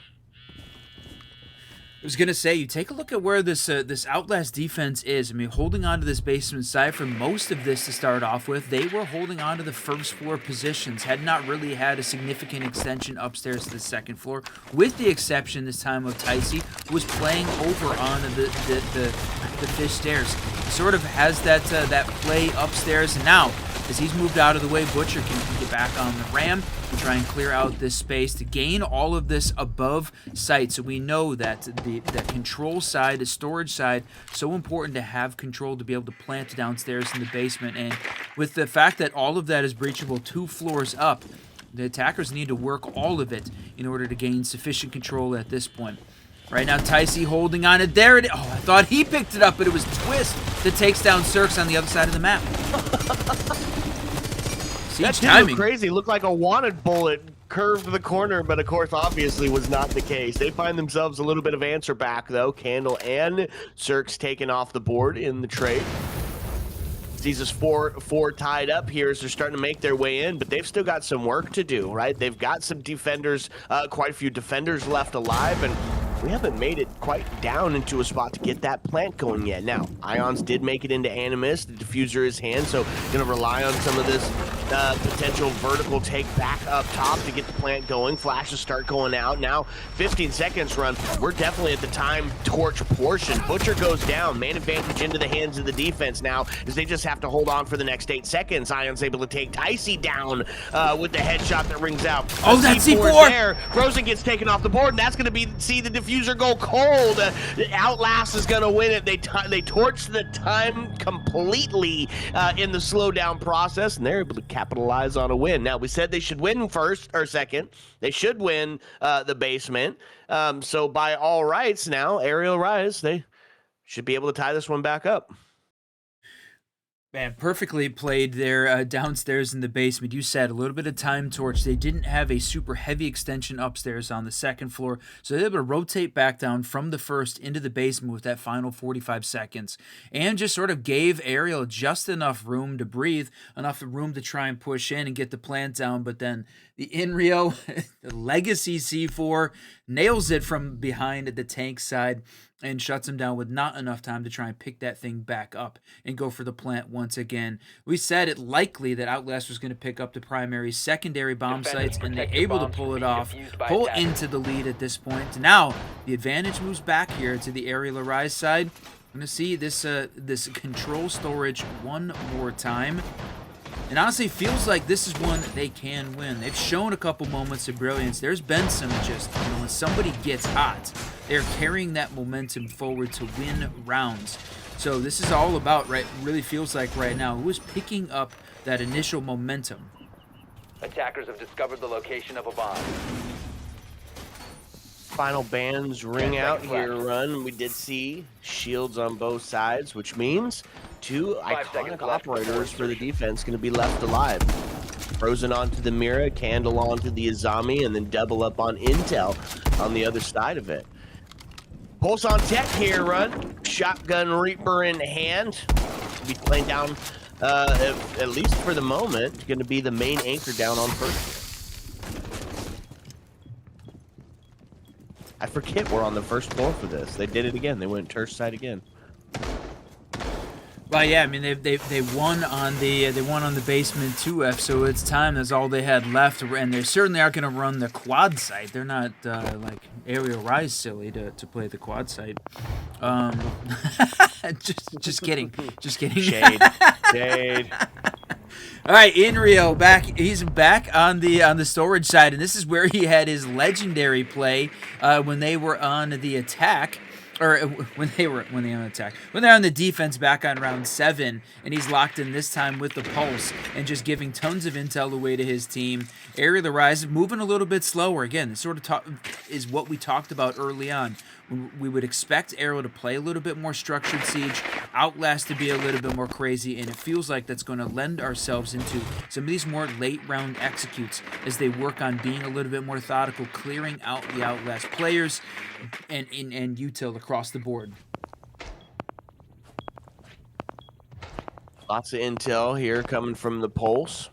was gonna say, you take a look at where this this Outlast defense is. I mean, holding on to this basement side for most of this to start off with. They were holding on to the first floor positions, had not really had a significant extension upstairs to the second floor, with the exception this time of Ticey, who was playing over on the fish stairs. He sort of has that that play upstairs, and now as he's moved out of the way, Butcher can get back on the ram and try and clear out this space to gain all of this above site. So we know that the control side, the storage side, so important to have control to be able to plant downstairs in the basement. And with the fact that all of that is breachable 2 floors up, the attackers need to work all of it in order to gain sufficient control at this point. Right now, Ticey holding on it. There it is. Oh, I thought he picked it up, but it was Twist that takes down Cirx on the other side of the map. That dude looked crazy. Looked like a wanted bullet curved the corner, but of course, obviously was not the case. They find themselves a little bit of answer back, though. Candle and Cirx taken off the board in the trade. Sees us four tied up here as they're starting to make their way in, but they've still got some work to do, right? They've got some defenders, quite a few defenders left alive, and we haven't made it quite down into a spot to get that plant going yet. Now, Ions did make it into Animus. The diffuser is hand, so gonna rely on some of this potential vertical take back up top to get the plant going. Flashes start going out. Now, 15 seconds run. We're definitely at the time torch portion. Butcher goes down. Man advantage into the hands of the defense now, as they just have to hold on for the next 8 seconds. Ions able to take Ticey down with the headshot that rings out. Oh, that C4 there. Frozen gets taken off the board, and that's going to see the diffuser go cold. Outlast is going to win it. They torch the time completely in the slowdown process, and they're able to capitalize on a win. Now, we said they should win first or second. They should win the basement. So by all rights now, Arial Rise, they should be able to tie this one back up. Man, perfectly played there downstairs in the basement. You said a little bit of time torch. They didn't have a super heavy extension upstairs on the second floor, so they were able to rotate back down from the first into the basement with that final 45 seconds, and just sort of gave Arial just enough room to breathe, enough room to try and push in and get the plant down. But then the Inrio, the Legacy C4, nails it from behind the tank side and shuts him down with not enough time to try and pick that thing back up and go for the plant once again. We said it likely that Outlast was going to pick up the primary, secondary bomb sites, and they're able to pull it off, pull into the lead at this point. Now, the advantage moves back here to the Arial Arise side. I'm going to see this this control storage one more time. And honestly, feels like this is one that they can win. They've shown a couple moments of brilliance. There's been some just, when somebody gets hot, they're carrying that momentum forward to win rounds. So this is all about, right, really feels like right now, who is picking up that initial momentum. Attackers have discovered the location of a bomb. Final bands ring out here, run. We did see shields on both sides, which means 2 iconic operators for the defense going to be left alive. Frozen onto the Mira, Candle onto the Azami, and then double up on Intel on the other side of it. Pulse on tech here, run. Shotgun Reaper in hand. Be playing down, at least for the moment, going to be the main anchor down on first. I forget we're on the first floor for this. They did it again. They went Turf side again. Well, yeah, I mean they won on the basement 2F, so it's time. That's all they had left, and they certainly aren't going to run the quad site. They're not like Arial Rise silly to play the quad site. Just kidding, just kidding. Shade, shade. All right, Inrio back. He's back on the storage side, and this is where he had his legendary play when they were on the attack. Or when they're on the defense back on round 7, and he's locked in this time with the pulse and just giving tons of intel away to his team. Arial Rise moving a little bit slower. Again, this sort of is what we talked about early on. We would expect Arial to play a little bit more structured siege, Outlast to be a little bit more crazy, and it feels like that's going to lend ourselves into some of these more late round executes as they work on being a little bit more methodical, clearing out the Outlast players and util across the board. Lots of intel here coming from the Pulse.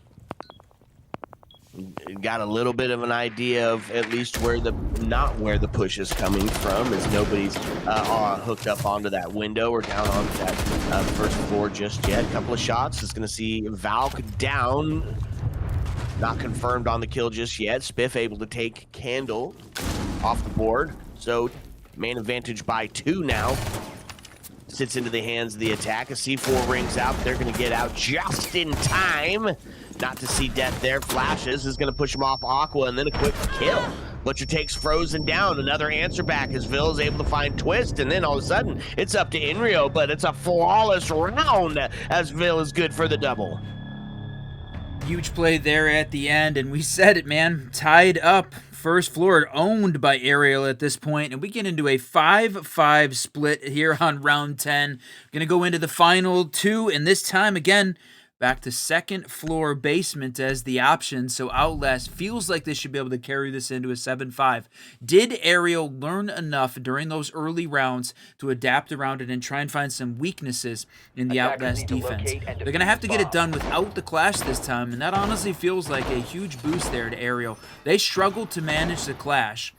Got a little bit of an idea of at least where the not where the push is coming from, as nobody's hooked up onto that window or down onto that first floor just yet. A couple of shots is going to see Valk down. Not confirmed on the kill just yet. Spiff able to take Candle off the board. So man advantage by 2 now. Sits into the hands of the attack. A C4 rings out. They're going to get out just in time. Not to see death there. Flashes is going to push him off Aqua, and then a quick kill. Butcher takes Frozen down. Another answer back as Vil is able to find Twist, and then all of a sudden it's up to Inrio, but it's a flawless round as Vil is good for the double. Huge play there at the end, and we said it, man. Tied up. First floor owned by Arial at this point, and we get into a 5-5 split here on round 10. Gonna go into the final 2, and this time again back to second floor basement as the option. So Outlast feels like they should be able to carry this into a 7-5. Did Arial learn enough during those early rounds to adapt around it and try and find some weaknesses in the Outlast defense? They're going to have to get it done without the clash this time, and that honestly feels like a huge boost there to Arial. They struggled to manage the clash.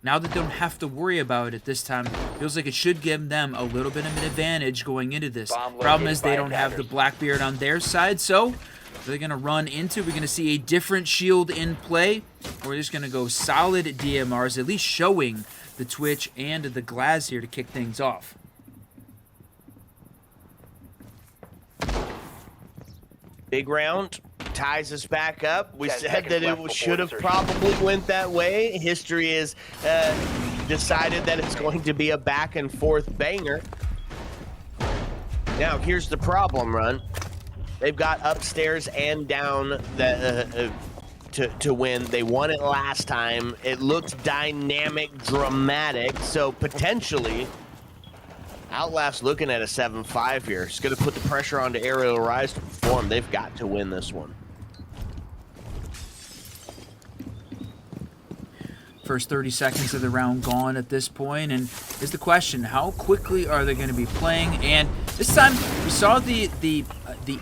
Now they don't have to worry about it this time. Feels like it should give them a little bit of an advantage going into this. Problem is they don't have the Blackbeard on their side, so they're going to run into. We're going to see a different shield in play. We're just going to go solid DMRs, at least showing the Twitch and the Glass here to kick things off. Big round ties us back up. We said that it should have probably went that way. History is decided that it's going to be a back and forth banger. Now here's the problem, Run. They've got upstairs and down to win. They won it last time. It looks dynamic, dramatic, so potentially Outlast looking at a 7-5 here. It's going to put the pressure onto Arial Rise to perform. They've got to win this one. First 30 seconds of the round gone at this point, and is the question, how quickly are they going to be playing? And this time we saw the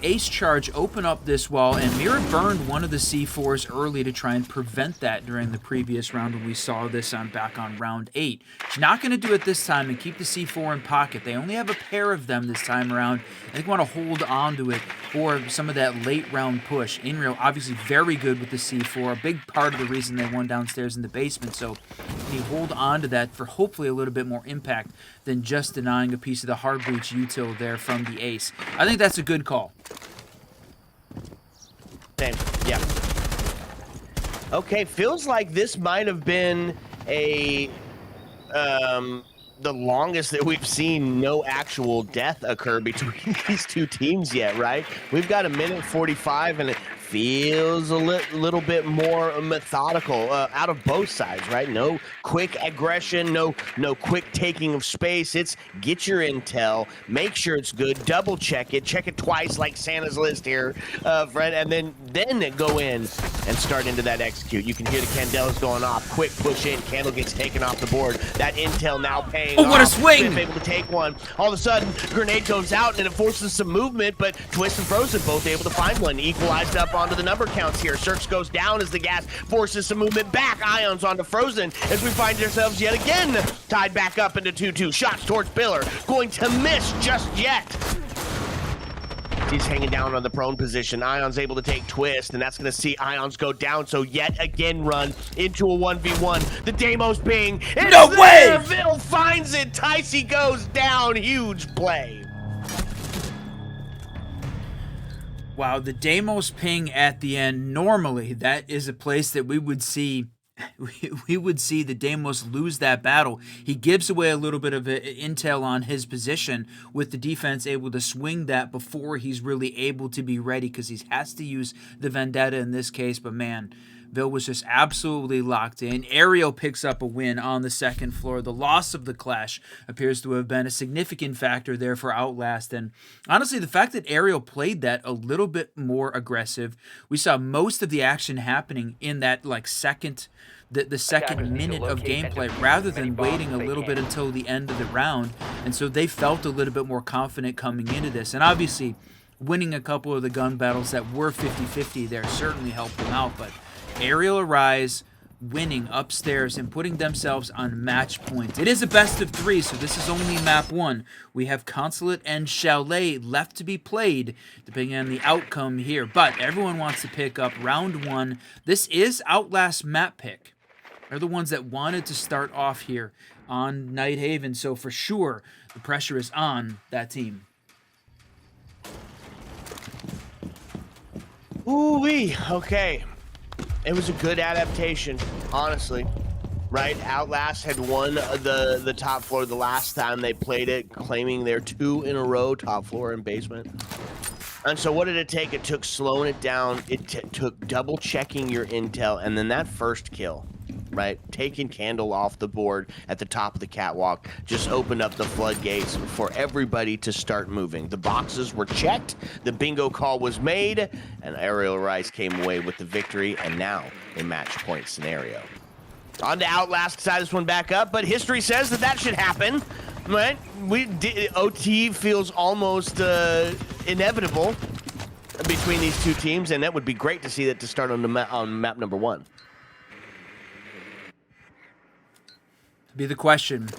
ace charge open up this wall, and Mira burned one of the C4s early to try and prevent that during the previous round when we saw this back on round 8. She's not going to do it this time and keep the C4 in pocket. They only have a pair of them this time around. I think want to hold on to it for some of that late round push. Inrio obviously very good with the C4, a big part of the reason they won downstairs in the basement. So you hold on to that for hopefully a little bit more impact than just denying a piece of the hard breach util there from the ace. I think that's a good call. Same, yeah. Okay, feels like this might have been a the longest that we've seen no actual death occur between these two teams yet, right? We've got 1:45, and it feels a little bit more methodical out of both sides, right? No quick aggression, no quick taking of space. It's get your intel, make sure it's good, double check it twice like Santa's list here, Fred, and then go in and start into that execute. You can hear the Candelas going off. Quick push in. Candle gets taken off the board. That intel now paying off. What a swing! Spiff able to take one. All of a sudden, grenade goes out and it forces some movement, but Twist and Frozen both able to find one. Equalized up onto the number counts here. Cirx goes down as the gas forces some movement back. Ions onto Frozen as we find ourselves yet again tied back up into 2-2. Shots towards Biller. Going to miss just yet. He's hanging down on the prone position. Ion's able to take Twist, and that's going to see Ions go down. So yet again run into a 1v1. The Deimos ping. No way! Vil finds it. Ticey goes down. Huge play. Wow, the Deimos ping at the end. Normally, that is a place that we would see the Deimos lose that battle. He gives away a little bit of intel on his position, with the defense able to swing that before he's really able to be ready, because he has to use the Vendetta in this case. But man, Vil was just absolutely locked in. Arial picks up a win on the second floor. The loss of the clash appears to have been a significant factor there for Outlast. And honestly, the fact that Arial played that a little bit more aggressive, we saw most of the action happening in that second minute of gameplay, rather than waiting a little bit until the end of the round. And so they felt a little bit more confident coming into this. And obviously, winning a couple of the gun battles that were 50-50 there certainly helped them out. But Arial Arise winning upstairs and putting themselves on match point. It is a best of 3, so this is only map 1. We have Consulate and Chalet left to be played, depending on the outcome here. But everyone wants to pick up round 1. This is Outlast map pick. They're the ones that wanted to start off here on NightHaven, so for sure the pressure is on that team. Ooh-wee, okay. It was a good adaptation, honestly. Right? Outlast had won the top floor the last time they played it, claiming their 2 in a row, top floor and basement. And so what did it take? It took slowing it down. It took double checking your intel, and then that first kill, right? Taking Candle off the board at the top of the catwalk just opened up the floodgates for everybody to start moving. The boxes were checked, the bingo call was made, and Arial Rise came away with the victory, and now a match point scenario. On to Outlast, side this one back up, but history says that should happen, right? OT feels almost inevitable between these two teams, and that would be great to see that to start on map number 1. Be the question.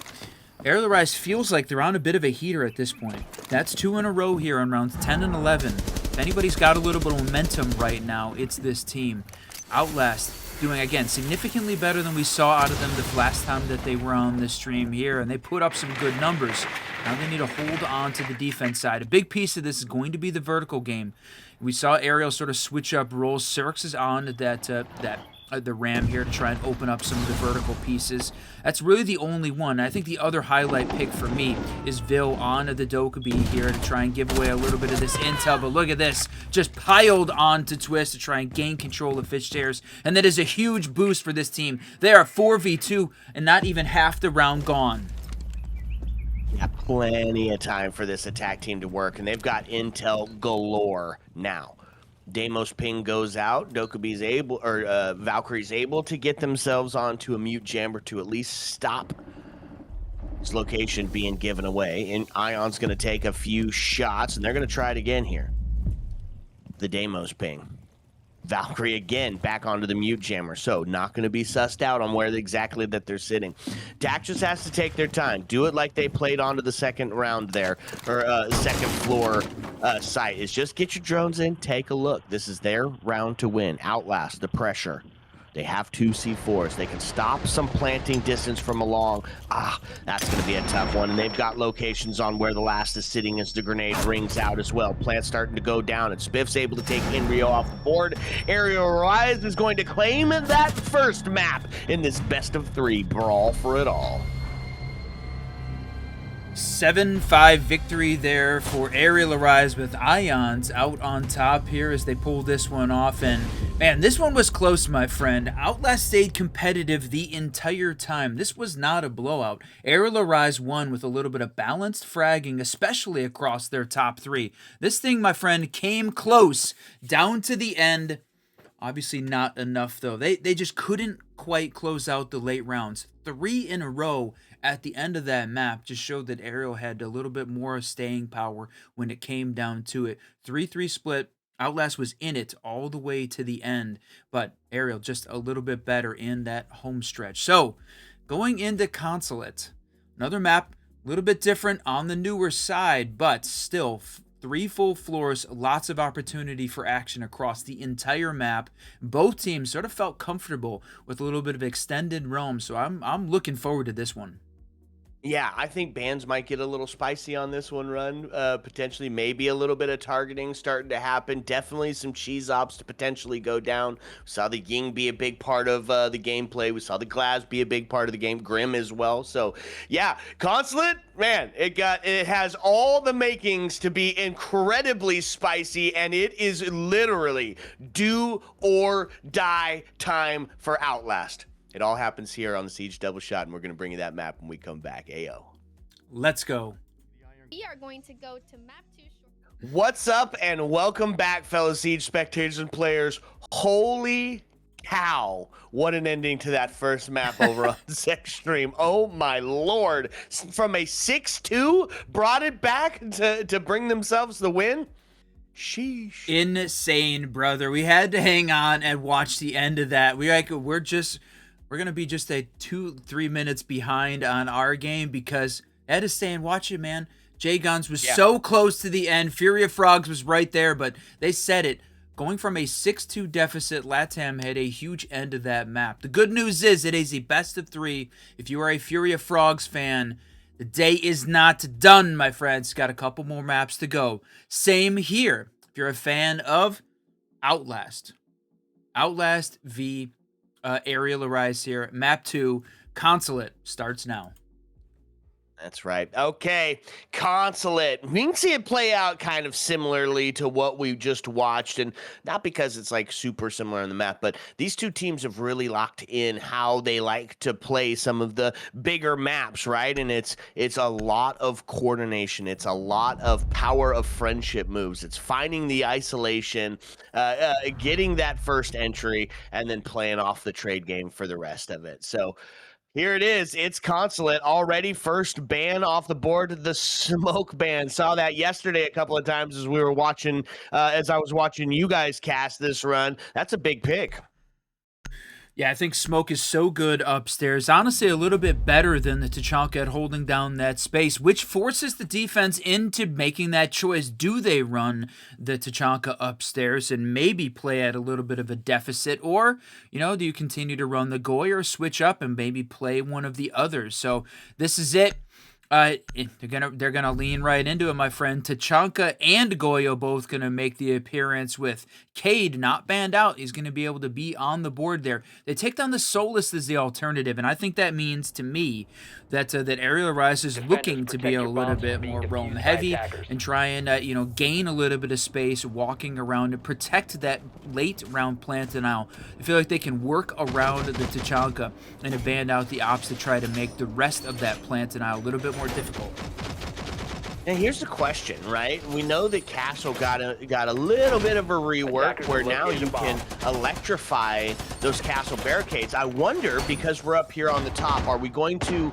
Arial Rise feels like they're on a bit of a heater at this point. That's 2 in a row here on rounds 10 and 11. If anybody's got a little bit of momentum right now, it's this team. Outlast doing, again, significantly better than we saw out of them the last time that they were on the stream here, and they put up some good numbers. Now they need to hold on to the defense side. A big piece of this is going to be the vertical game. We saw Arial sort of switch up roles. Sirix is on the ram here to try and open up some of the vertical pieces. That's really the only one. I think the other highlight pick for me is Vil on the Dokkaebi here to try and give away a little bit of this intel. But look at this, just piled on to Twist to try and gain control of Fishstairs. And that is a huge boost for this team. They are 4v2 and not even half the round gone. Yeah, plenty of time for this attack team to work, and they've got intel galore now. Deimos ping goes out. Dokkaebi's able, or Valkyrie's able to get themselves onto a mute jammer to at least stop his location being given away. And Ion's going to take a few shots, and they're going to try it again here. The Deimos ping. Valkyrie again back onto the mute jammer, so not going to be sussed out on where exactly that they're sitting. Dak just has to take their time, do it like they played onto the second round there, or second floor site. Is just get your drones in, take a look. This is their round to win. Outlast the pressure. They have 2 C4s. They can stop some planting distance from along. That's going to be a tough one. And they've got locations on where the last is sitting as the grenade rings out as well. Plant's starting to go down, and Spiff's able to take Inrio off the board. Arial Rise is going to claim that first map in this best of 3 brawl for it all. 7-5 victory there for Arial Rise, with Ions out on top here as they pull this one off. And man, this one was close, my friend. Outlast stayed competitive the entire time. This was not a blowout. Arial Rise won with a little bit of balanced fragging, especially across their top 3. This thing, my friend, came close down to the end. Obviously not enough, though. They just couldn't quite close out the late rounds. 3 in a row at the end of that map just showed that Arial had a little bit more staying power when it came down to it. 3-3 split. Outlast was in it all the way to the end, but Arial just a little bit better in that home stretch. So, going into Consulate, another map, a little bit different on the newer side, but still 3 full floors, lots of opportunity for action across the entire map. Both teams sort of felt comfortable with a little bit of extended roam, so I'm looking forward to this one. Yeah, I think bans might get a little spicy on this one run. Potentially, maybe a little bit of targeting starting to happen. Definitely some cheese ops to potentially go down. We saw the Ying be a big part of the gameplay. We saw the Glaz be a big part of the game. Grim as well. So, yeah, Consulate, man, it has all the makings to be incredibly spicy, and it is literally do or die time for Outlast. It all happens here on the Siege Double Shot, and we're going to bring you that map when we come back. Ayo. Let's go. We are going to go to map 2. What's up, and welcome back, fellow Siege spectators and players. Holy cow. What an ending to that first map over on Zek Stream. Oh, my Lord. From a 6-2, brought it back to bring themselves the win. Sheesh. Insane, brother. We had to hang on and watch the end of that. We're just we're going to be just a 2-3 minutes behind on our game because Ed is saying, watch it, man. J-Guns was so close to the end. Fury of Frogs was right there, but they said it. Going from a 6-2 deficit, LATAM had a huge end of that map. The good news is it is a best of 3. If you are a Fury of Frogs fan, the day is not done, my friends. Got a couple more maps to go. Same here. If you're a fan of Outlast. Outlast v. Arial Arise here. Map 2, Consulate, starts now. That's right. Okay, Consulate. We can see it play out kind of similarly to what we just watched, and not because it's like super similar on the map, but these two teams have really locked in how they like to play some of the bigger maps, right? And it's a lot of coordination. It's a lot of power of friendship moves. It's finding the isolation, getting that first entry, and then playing off the trade game for the rest of it. So here it is. It's Consulate already. First ban off the board, the smoke ban. Saw that yesterday a couple of times as we were watching, as I was watching you guys cast this run. That's a big pick. Yeah, I think Smoke is so good upstairs. Honestly, a little bit better than the Tachanka at holding down that space, which forces the defense into making that choice. Do they run the Tachanka upstairs and maybe play at a little bit of a deficit? Or, do you continue to run the Goy or switch up and maybe play one of the others? So this is it. They're gonna lean right into it, my friend. Tachanka and Goyo both gonna make the appearance with Cade not banned out. He's gonna be able to be on the board there. They take down the Solus as the alternative, and I think that means to me that that Arial Rise is looking to be a little bit more roam heavy and try and gain a little bit of space walking around and protect that late round plant denial. I feel like they can work around the Tachanka and to band out the ops to try to make the rest of that plant denial a little bit more difficult. And here's the question, right? We know that Castle got a little bit of a rework where now you can electrify those castle barricades. I wonder, because we're up here on the top, are we going to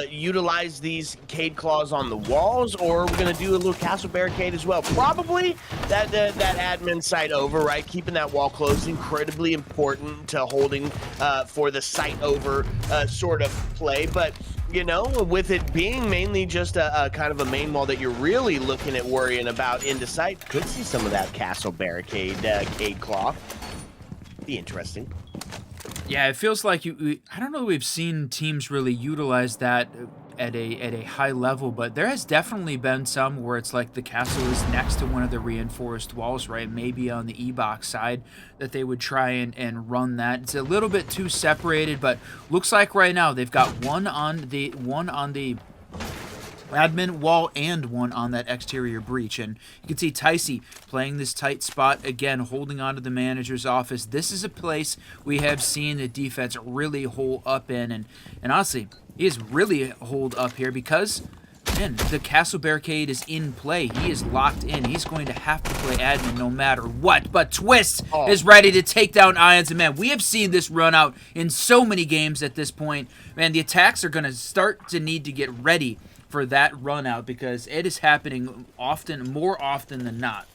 utilize these Cade Claws on the walls, or are we going to do a little castle barricade as well? Probably that admin site over, right? Keeping that wall closed, incredibly important to holding for the site over sort of play, but with it being mainly just a kind of a main wall that you're really looking at worrying about into sight, could see some of that castle barricade, Cade Claw. Be interesting. Yeah, it feels like I don't know that we've seen teams really utilize that at a high level, but there has definitely been some where it's like the castle is next to one of the reinforced walls, right? Maybe on the E-box side that they would try and run that. It's a little bit too separated, but looks like right now they've got one on the admin wall and one on that exterior breach, and you can see Ticey playing this tight spot again, holding on to the manager's office. This is a place we have seen the defense really hold up in, and honestly, he is really hold up here because, man, the castle barricade is in play. He is locked in. He's going to have to play admin no matter what. But Twist is ready to take down Ions, and man, we have seen this run out in so many games at this point. Man, the attacks are going to start to need to get ready for that run out because it is happening more often than not.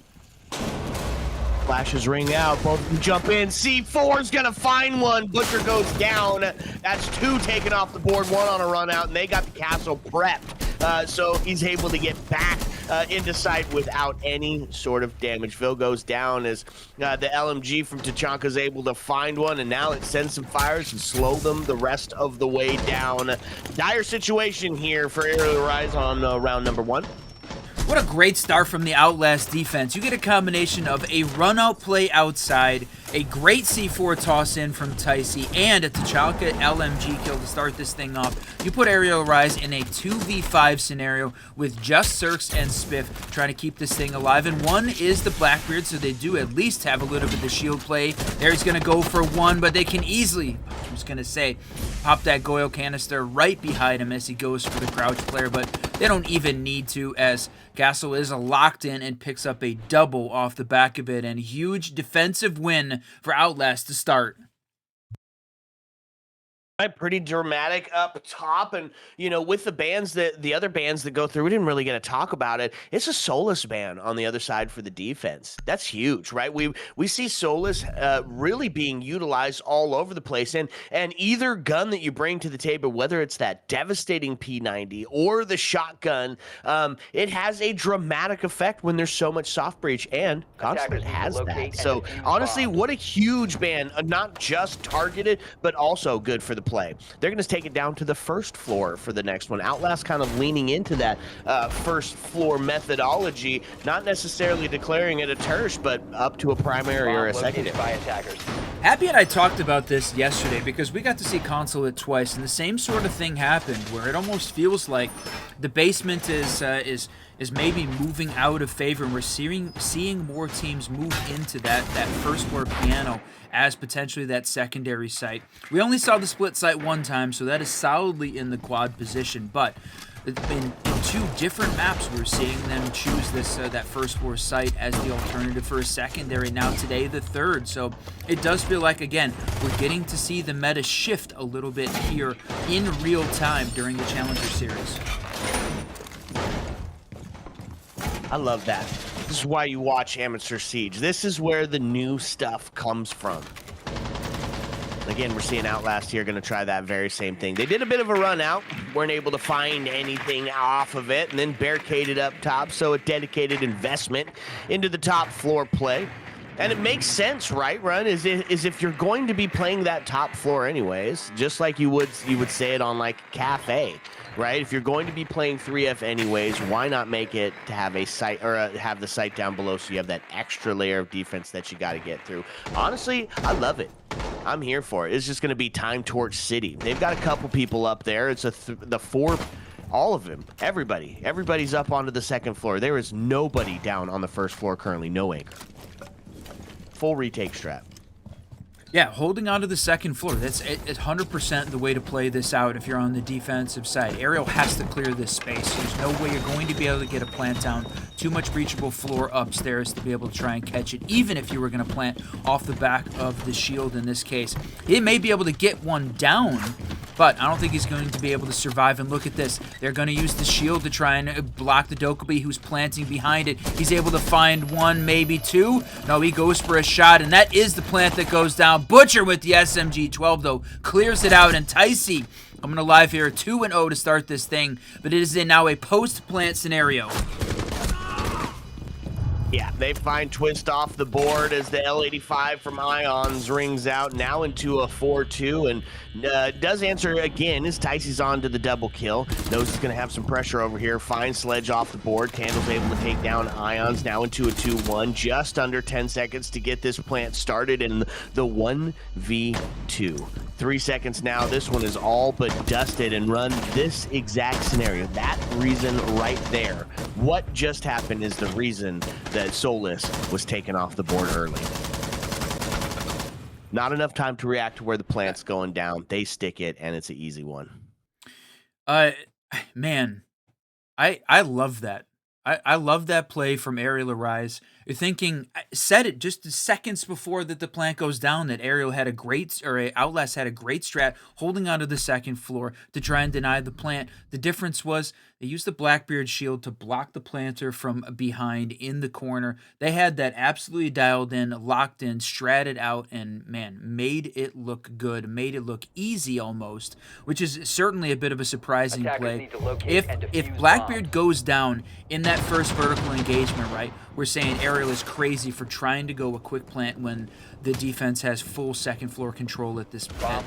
Flashes ring out, both of them jump in. C4's gonna find one. Butcher goes down. That's 2 taken off the board, 1 on a run out, and they got the castle prepped. So he's able to get back into sight without any sort of damage. Phil goes down as the LMG from Tachanka is able to find one, and now it sends some fires and slow them the rest of the way down. Dire situation here for Arial Rise on round number 1. What a great start from the Outlast defense. You get a combination of a run-out play outside, a great C4 toss-in from Ticey, and a Tachanka LMG kill to start this thing off. You put Arial Rise in a 2v5 scenario with just Cirx and Spiff trying to keep this thing alive, and one is the Blackbeard, so they do at least have a little bit of the shield play. There he's going to go for one, but they can easily, I was going to say, pop that Goyle canister right behind him as he goes for the crouch player, but they don't even need to, as Castle is locked in and picks up a double off the back of it, and huge defensive win for Outlast to start. Pretty dramatic up top, and with the other bands that go through, we didn't really get to talk about it. It's a Solus ban on the other side for the defense. That's huge, right? We see Solus really being utilized all over the place, and either gun that you bring to the table, whether it's that devastating P90 or the shotgun, it has a dramatic effect when there's so much soft breach, and Consulate has that. So honestly, what a huge ban, not just targeted, but also good for the play. They're going to take it down to the first floor for the next one. Outlast kind of leaning into that first floor methodology, not necessarily declaring it a tertiary, but up to a primary or a secondary. By attackers. Happy and I talked about this yesterday because we got to see Consulate twice, and the same sort of thing happened where it almost feels like the basement is maybe moving out of favor, and we're seeing more teams move into that first floor piano as potentially that secondary site. We only saw the split site one time, so that is solidly in the quad position, but in two different maps we're seeing them choose this that first floor site as the alternative for a secondary, now today the third. So it does feel like, again, we're getting to see the meta shift a little bit here in real time during the Challenger series. I love that. This is why you watch Amateur Siege. This is where the new stuff comes from. Again, we're seeing Outlast here going to try that very same thing. They did a bit of a run out, weren't able to find anything off of it, and then barricaded up top, so a dedicated investment into the top floor play. And it makes sense, right, Run? Is if you're going to be playing that top floor anyways, just like you would say it on like Cafe, right? If you're going to be playing 3F anyways, why not make it to have a site or have the site down below so you have that extra layer of defense that you got to get through? Honestly, I love it. I'm here for it. It's just going to be Time Torch City. They've got a couple people up there. It's the four. All of them, everybody's up onto the second floor. There is nobody down on the first floor currently. No anchor. Full retake strat. Yeah, holding on to the second floor. That's 100% the way to play this out if you're on the defensive side. Arial has to clear this space. There's no way you're going to be able to get a plant down. Too much breachable floor upstairs to be able to try and catch it, even if you were going to plant off the back of the shield in this case. He may be able to get one down, but I don't think he's going to be able to survive. And look at this. They're going to use the shield to try and block the Dokkaebi who's planting behind it. He's able to find one, maybe two. No, he goes for a shot, and that is the plant that goes down. Butcher with the SMG-12, though, clears it out. And Ticey coming alive here, 2-0 to start this thing, but it is in now a post-plant scenario. Yeah, they find Twist off the board as the L85 from Ions rings out, now into a 4-2, and does answer again as Ticey's on to the double kill. Knows he's going to have some pressure over here. Finds Sledge off the board. Candle's able to take down Ions, now into a 2-1. Just under 10 seconds to get this plant started in the 1v2. 3 seconds now. This one is all but dusted, and Run, this exact scenario, that reason right there. What just happened is the reason that Solus was taken off the board early. Not enough time to react to where the plant's going down. They stick it, and it's an easy one. Man, I love that. I love that play from Arial Arise. You're thinking, said it just seconds before that the plant goes down, that Arial had Outlast had a great strat holding onto the second floor to try and deny the plant. The difference was they used the Blackbeard shield to block the planter from behind in the corner. They had that absolutely dialed in, locked in, stratted out, and man, made it look good, made it look easy almost, which is certainly a bit of a surprising play. If Blackbeard goes down in that first vertical engagement, right, we're saying Arial is crazy for trying to go a quick plant when the defense has full second floor control at this point.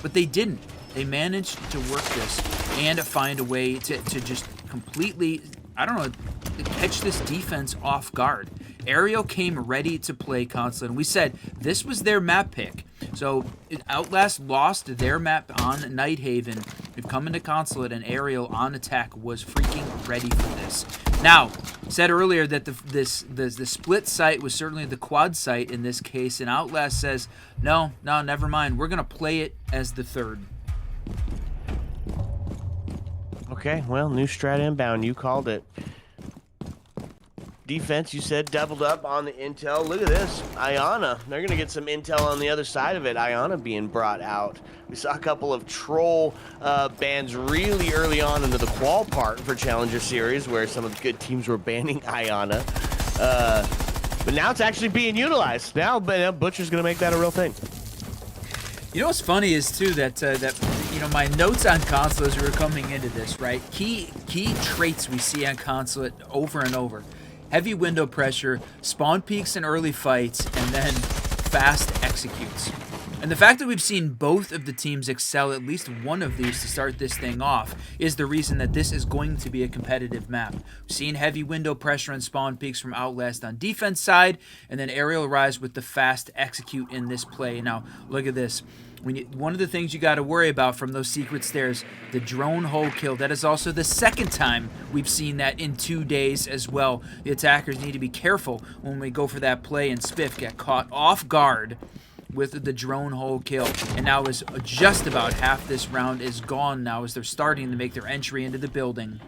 But they didn't. They managed to work this and find a way to just completely, I don't know, catch this defense off guard. Arial came ready to play Consulate, and we said this was their map pick. So Outlast lost their map on NightHaven. They've come into Consulate, and Arial on attack was freaking ready for this. Now, said earlier that the split site was certainly the quad site in this case, and Outlast says, no, never mind. We're going to play it as the third. Okay, well, new strat inbound. You called it. defense, you said, doubled up on the intel. Look at this. Iana. They're going to get some intel on the other side of it. Iana being brought out. We saw a couple of troll bans really early on into the qual part for Challenger Series, where some of the good teams were banning Iana. But now it's actually being utilized. Now Butcher's going to make that a real thing. You know what's funny is too that you know, my notes on Consulate as we were coming into this, right? Key traits we see on Consulate over and over: heavy window pressure, spawn peaks in early fights, and then fast executes. And the fact that we've seen both of the teams excel at least one of these to start this thing off is the reason that this is going to be a competitive map. We've seen heavy window pressure and spawn peaks from Outlast on defense side, and then Arial rise with the fast execute in this play. Now, look at this. One of the things you got to worry about from those secret stairs, the drone hole kill. That is also the second time we've seen that in 2 days as well. The attackers need to be careful when we go for that play and Spiff get caught off guard with the drone hole kill. And now is just about half this round is gone now as they're starting to make their entry into the building.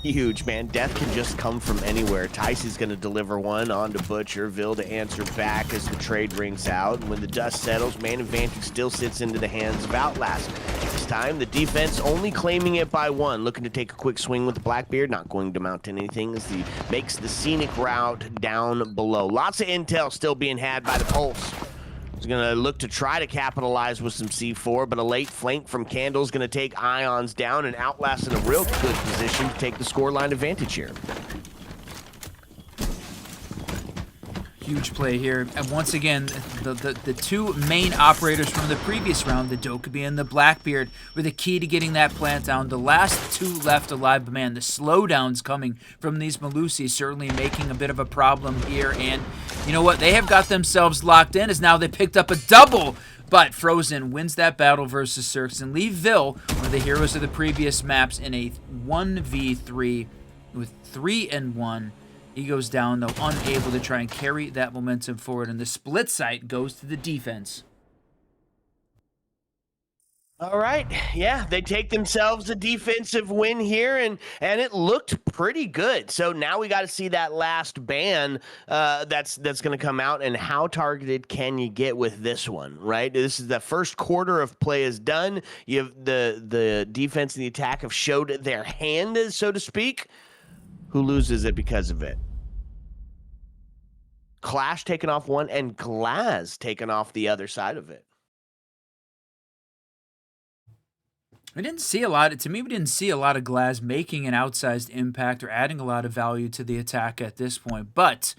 Huge, man. Death can just come from anywhere. Ticey's going to deliver one onto Butcher. Vil to answer back as the trade rings out. And when the dust settles, man advantage still sits into the hands of Outlast. This time, the defense only claiming it by one. Looking to take a quick swing with the Blackbeard. Not going to mount anything as he makes the scenic route down below. Lots of intel still being had by the Pulse. He's going to look to try to capitalize with some C4, but a late flank from Candle is going to take Ions down, and Outlast in a real good position to take the scoreline advantage here. Huge play here. And once again, the two main operators from the previous round, the Dokkaebi and the Blackbeard, were the key to getting that plant down. The last two left alive, but man, the slowdowns coming from these Malusi certainly making a bit of a problem here. And you know what? They have got themselves locked in as now they picked up a double. But Frozen wins that battle versus Cirques and leave Vil, one of the heroes of the previous maps, in a 1v3 with 3 and 1. He goes down, though, unable to try and carry that momentum forward, and the split site goes to the defense. All right, yeah, they take themselves a defensive win here, and it looked pretty good. So now we got to see that last ban that's going to come out, and how targeted can you get with this one, right? This is the first quarter of play is done. You have the defense and the attack have showed their hand, so to speak. Who loses it because of it? Clash taken off one, and Glaz taken off the other side of it. We didn't see a lot. To me, we didn't see a lot of Glaz making an outsized impact or adding a lot of value to the attack at this point. But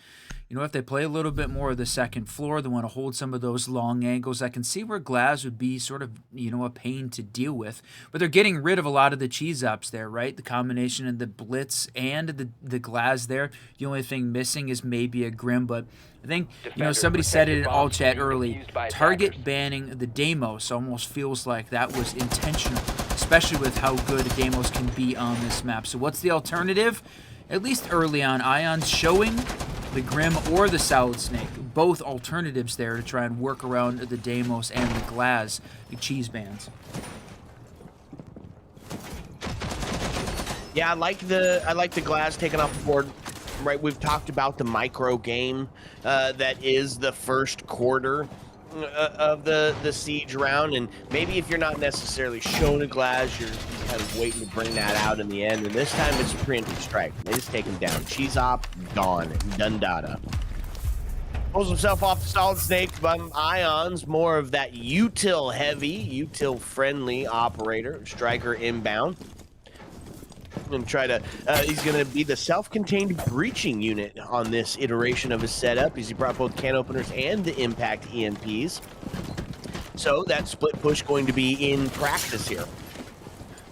you know, if they play a little bit more of the second floor, they want to hold some of those long angles. I can see where Glaz would be sort of, you know, a pain to deal with. But they're getting rid of a lot of the cheese ups there, right? The combination of the Blitz and the Glaz there. The only thing missing is maybe a Grim, but I think, you know, somebody said it in all chat early. Target banning the Deimos almost feels like that was intentional, especially with how good Deimos can be on this map. So what's the alternative? At least early on, Ion's showing the Grim or the Solid Snake. Both alternatives there to try and work around the Deimos and the Glaz, the cheese bands. Yeah, I like the Glaz taking off the board. Right, we've talked about the micro game that is the first quarter of the siege round, and maybe if you're not necessarily shown a Glaz, you're kind of waiting to bring that out in the end. And this time it's a preemptive strike. They just take him down. Cheese op gone. Dundada. Pulls himself off the Solid Snake. Ions, more of that util heavy, util friendly operator. Striker inbound. And try to, he's going to be the self-contained breaching unit on this iteration of his setup. He brought both can openers and the impact EMPs. So that split push going to be in practice here.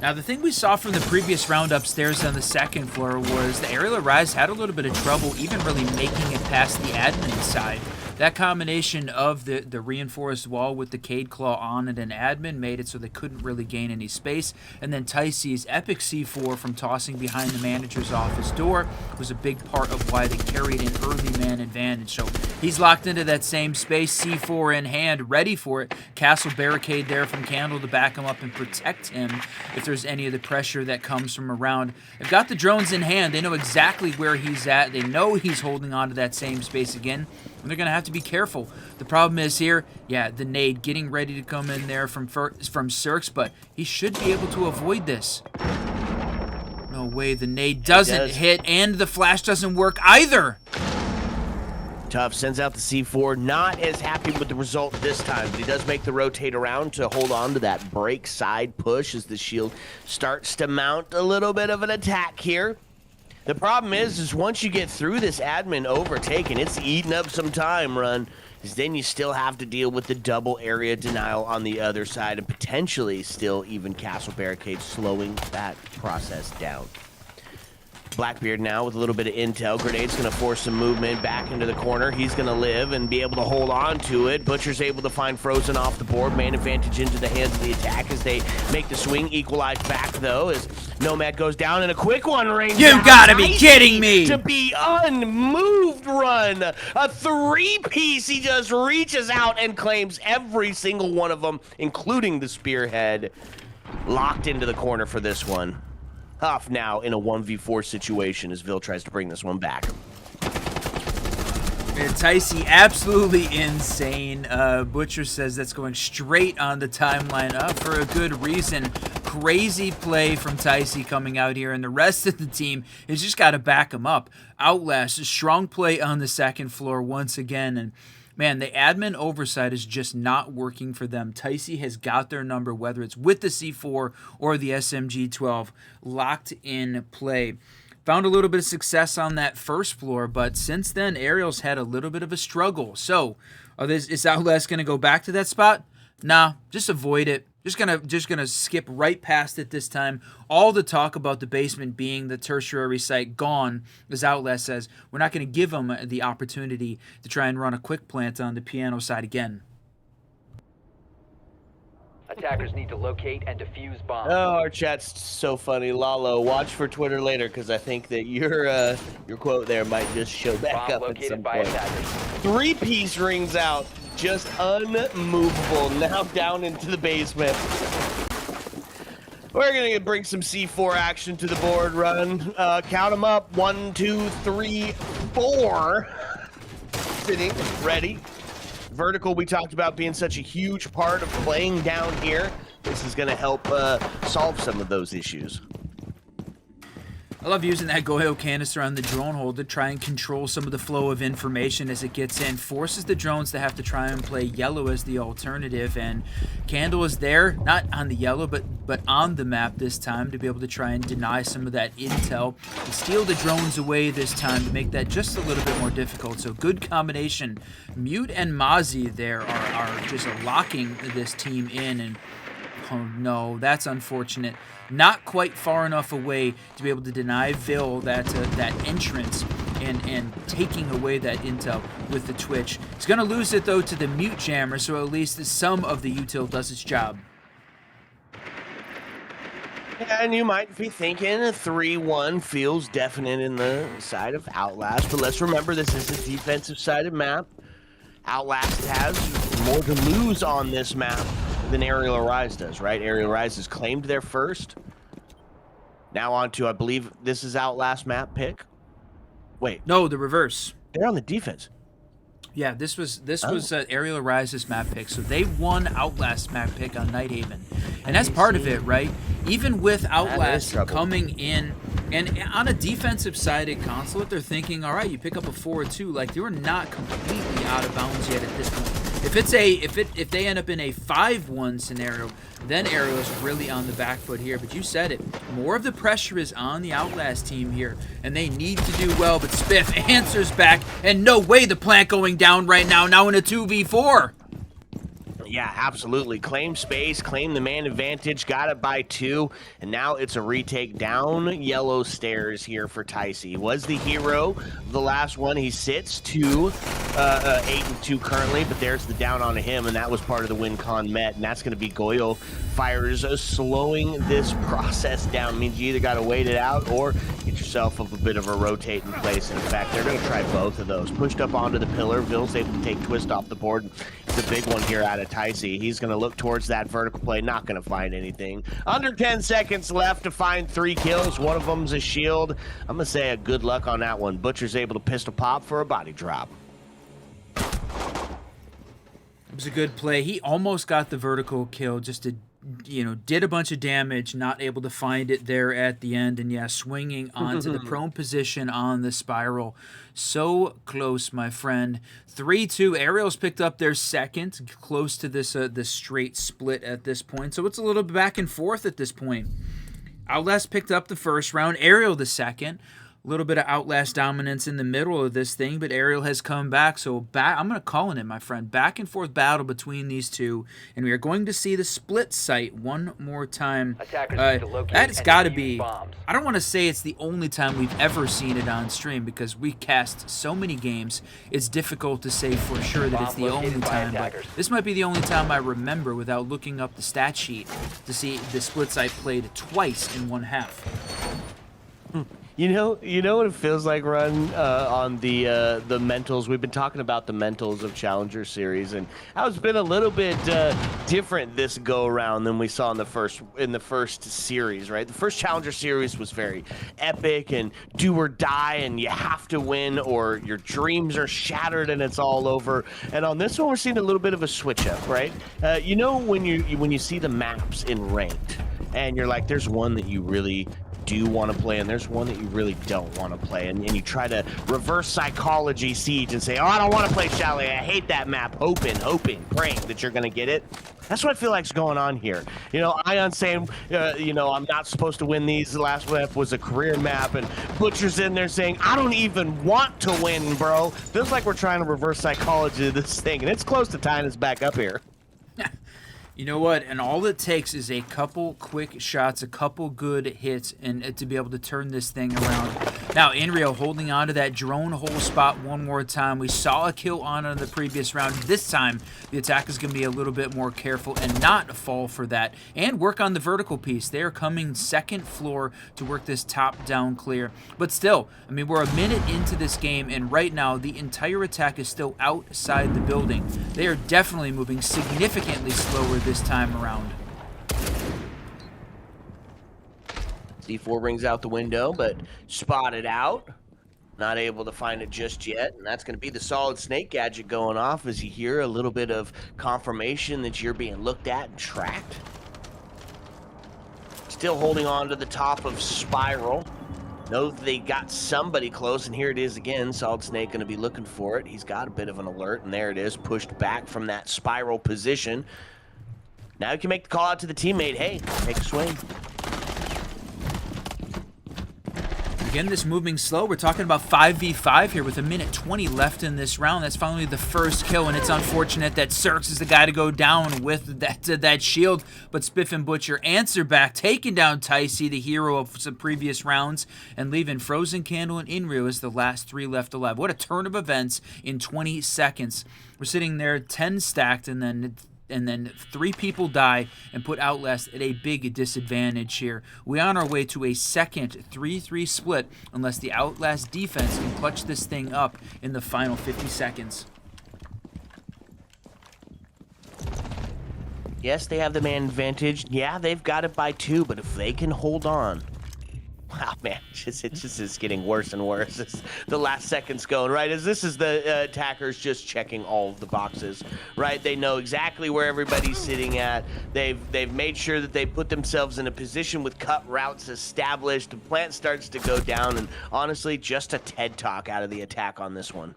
Now, the thing we saw from the previous round upstairs on the second floor was the Aerial Rise had a little bit of trouble even really making it past the admin side. that combination of the reinforced wall with the Cade Claw on it and admin made it so they couldn't really gain any space. And then Ticey's epic C4 from tossing behind the manager's office door was a big part of why they carried an early man advantage. So he's locked into that same space, C4 in hand, ready for it. Castle barricade there from Candle to back him up and protect him if there's any of the pressure that comes from around. They've got the drones in hand. They know exactly where he's at. They know he's holding on to that same space again, and they're going to have to be careful. The problem is here, yeah, the nade getting ready to come in there from Cirx, but he should be able to avoid this. No way, the nade doesn't hit, and the flash doesn't work either. Tough sends out the C4, not as happy with the result this time, but he does make the rotate around to hold on to that break side push as the shield starts to mount a little bit of an attack here. The problem is once you get through this admin overtake, and it's eating up some time, Run, is then you still have to deal with the double area denial on the other side and potentially still even Castle Barricade slowing that process down. Blackbeard now with a little bit of intel. Grenade's going to force some movement back into the corner. He's going to live and be able to hold on to it. Butcher's able to find Frozen off the board. Man advantage into the hands of the attack as they make the swing. Equalized back, though, as Nomad goes down and a quick one rings You out. gotta be kidding me! To be unmoved, Run. A three-piece. He just reaches out and claims every single one of them, including the spearhead. Locked into the corner for this one. Huff now in a 1v4 situation as Vil tries to bring this one back. Ticey, absolutely insane. Butcher says that's going straight on the timeline up for a good reason. Crazy play from Ticey coming out here, and the rest of the team has just got to back him up. Outlast, a strong play on the second floor once again, and man, the admin oversight is just not working for them. Ticey has got their number, whether it's with the C4 or the SMG-12, locked in play. Found a little bit of success on that first floor, but since then, Arial's had a little bit of a struggle. So, is Outlast going to go back to that spot? Nah, just avoid it. Just gonna skip right past it this time. All the talk about the basement being the tertiary site gone, as Outlast says, we're not gonna give them the opportunity to try and run a quick plant on the piano side again. Attackers need to locate and defuse bombs. Oh, our chat's so funny. Lalo, watch for Twitter later, because I think that your quote there might just show back Bomb up at located some by point. attackers. Three-piece rings out. Just unmovable. Now down into the basement. We're going to bring some C4 action to the board, Run. Count them up. 1, 2, 3, 4. Sitting, ready. Vertical, we talked about being such a huge part of playing down here. This is going to help solve some of those issues. I love using that Goyo canister on the drone hold to try and control some of the flow of information as it gets in. Forces the drones to have to try and play yellow as the alternative, and Candle is there, not on the yellow, but on the map this time to be able to try and deny some of that intel and steal the drones away this time to make that just a little bit more difficult. So good combination. Mute and Mozzie there are just locking this team in, and oh no, that's unfortunate. Not quite far enough away to be able to deny Vil that entrance and taking away that intel with the Twitch. He's going to lose it, though, to the Mute Jammer, so at least some of the util does its job. And you might be thinking a 3-1 feels definite in the side of Outlast, but let's remember this is a defensive-sided map. Outlast has more to lose on this map than Arial Rise does, right? Arial Rise has claimed their first. Now on to, I believe, this is Outlast map pick. Wait. No, the reverse. They're on the defense. Yeah, this was Arial Rise's map pick, so they won Outlast map pick on NightHaven, and that's part of it, right? Even with Outlast coming in, and on a defensive-sided Consulate, they're thinking, all right, you pick up a 4-2, like they were not completely out of bounds yet at this point. If they end up in a 5-1 scenario, then Ariel's really on the back foot here. But you said it, more of the pressure is on the Outlast team here, and they need to do well. But Spiff answers back, and no way the plant going down right now. Now in a 2v4. Yeah, absolutely. Claim space, claim the man advantage, got it by 2, and now it's a retake down yellow stairs here for Ticey. He was the hero of the last one. He sits 8-2 currently, but there's the down onto him, and that was part of the win con met, and that's going to be Goyo Fires slowing this process down. Means you either got to wait it out or get yourself of a bit of a rotate in place. And in fact, they're going to try both of those. Pushed up onto the pillar, Ville's able to take Twist off the board. It's a big one here out of Ticey. He's going to look towards that vertical play, not going to find anything. Under 10 seconds left to find 3 kills. One of them's a shield. I'm going to say a good luck on that one. Butcher's able to pistol pop for a body drop. It was a good play. He almost got the vertical kill, just to, did a bunch of damage, not able to find it there at the end. And yeah, swinging onto the prone position on the spiral. So close, my friend. 3-2. Ariel's picked up their second, close to this straight split at this point. So it's a little back and forth at this point. Outlast picked up the first round, Ariel the second. A little bit of Outlast dominance in the middle of this thing, but Ariel has come back. So I'm going to call it, my friend. Back and forth battle between these two, and we are going to see the split site one more time. That's got to be, I don't want to say it's the only time we've ever seen it on stream, because we cast so many games, it's difficult to say for sure that it's the only time, but this might be the only time I remember without looking up the stat sheet to see the split site played twice in one half. You know what it feels like, Run, on the mentals. We've been talking about the mentals of Challenger series, and how it's been a little bit different this go around than we saw in the first series, right? The first Challenger series was very epic and do or die, and you have to win, or your dreams are shattered and it's all over. And on this one, we're seeing a little bit of a switch up, right? When you see the maps in ranked, and you're like, there's one that you really do want to play, and there's one that you really don't want to play, and you try to reverse psychology Siege and say, oh, I don't want to play Chalet, I hate that map, hoping, praying that you're going to get it. That's what I feel like's going on here. Ion saying, I'm not supposed to win these. The last map was a career map, and Butcher's in there saying, I don't even want to win, bro. Feels like we're trying to reverse psychology of this thing, and it's close to tying us back up here. You know what? And all it takes is a couple quick shots, a couple good hits, and to be able to turn this thing around. Now, Arial holding on to that drone hole spot one more time. We saw a kill on in the previous round. This time, the attack is going to be a little bit more careful and not fall for that. And work on the vertical piece. They are coming second floor to work this top-down clear. But still, we're a minute into this game, and right now, the entire attack is still outside the building. They are definitely moving significantly slower this time around. C4 rings out the window, but spotted out. Not able to find it just yet, and that's going to be the solid snake gadget going off as you hear a little bit of confirmation that you're being looked at and tracked. Still holding on to the top of Spiral. Know they got somebody close, and here it is again. Solid Snake going to be looking for it. He's got a bit of an alert, and there it is, pushed back from that Spiral position. Now you can make the call out to the teammate. Hey, take a swing. Again, this moving slow. We're talking about 5v5 here with a minute 20 left in this round. That's finally the first kill, and it's unfortunate that Cirx is the guy to go down with that shield. But Spiff and Butcher answer back, taking down Ticey, the hero of some previous rounds, and leaving Frozen Candle and Inrio as the last 3 left alive. What a turn of events in 20 seconds. We're sitting there 10 stacked, and then 3 people die and put Outlast at a big disadvantage here. We on our way to a second 3-3 split unless the Outlast defense can clutch this thing up in the final 50 seconds. Yes, they have the man advantage. Yeah, they've got it by 2, but if they can hold on. Wow, man, it just is getting worse and worse as the last seconds going, right? As this is the attackers just checking all of the boxes, right? They know exactly where everybody's sitting at. They've made sure that they put themselves in a position with cut routes established. The plant starts to go down, and honestly, just a TED Talk out of the attack on this one.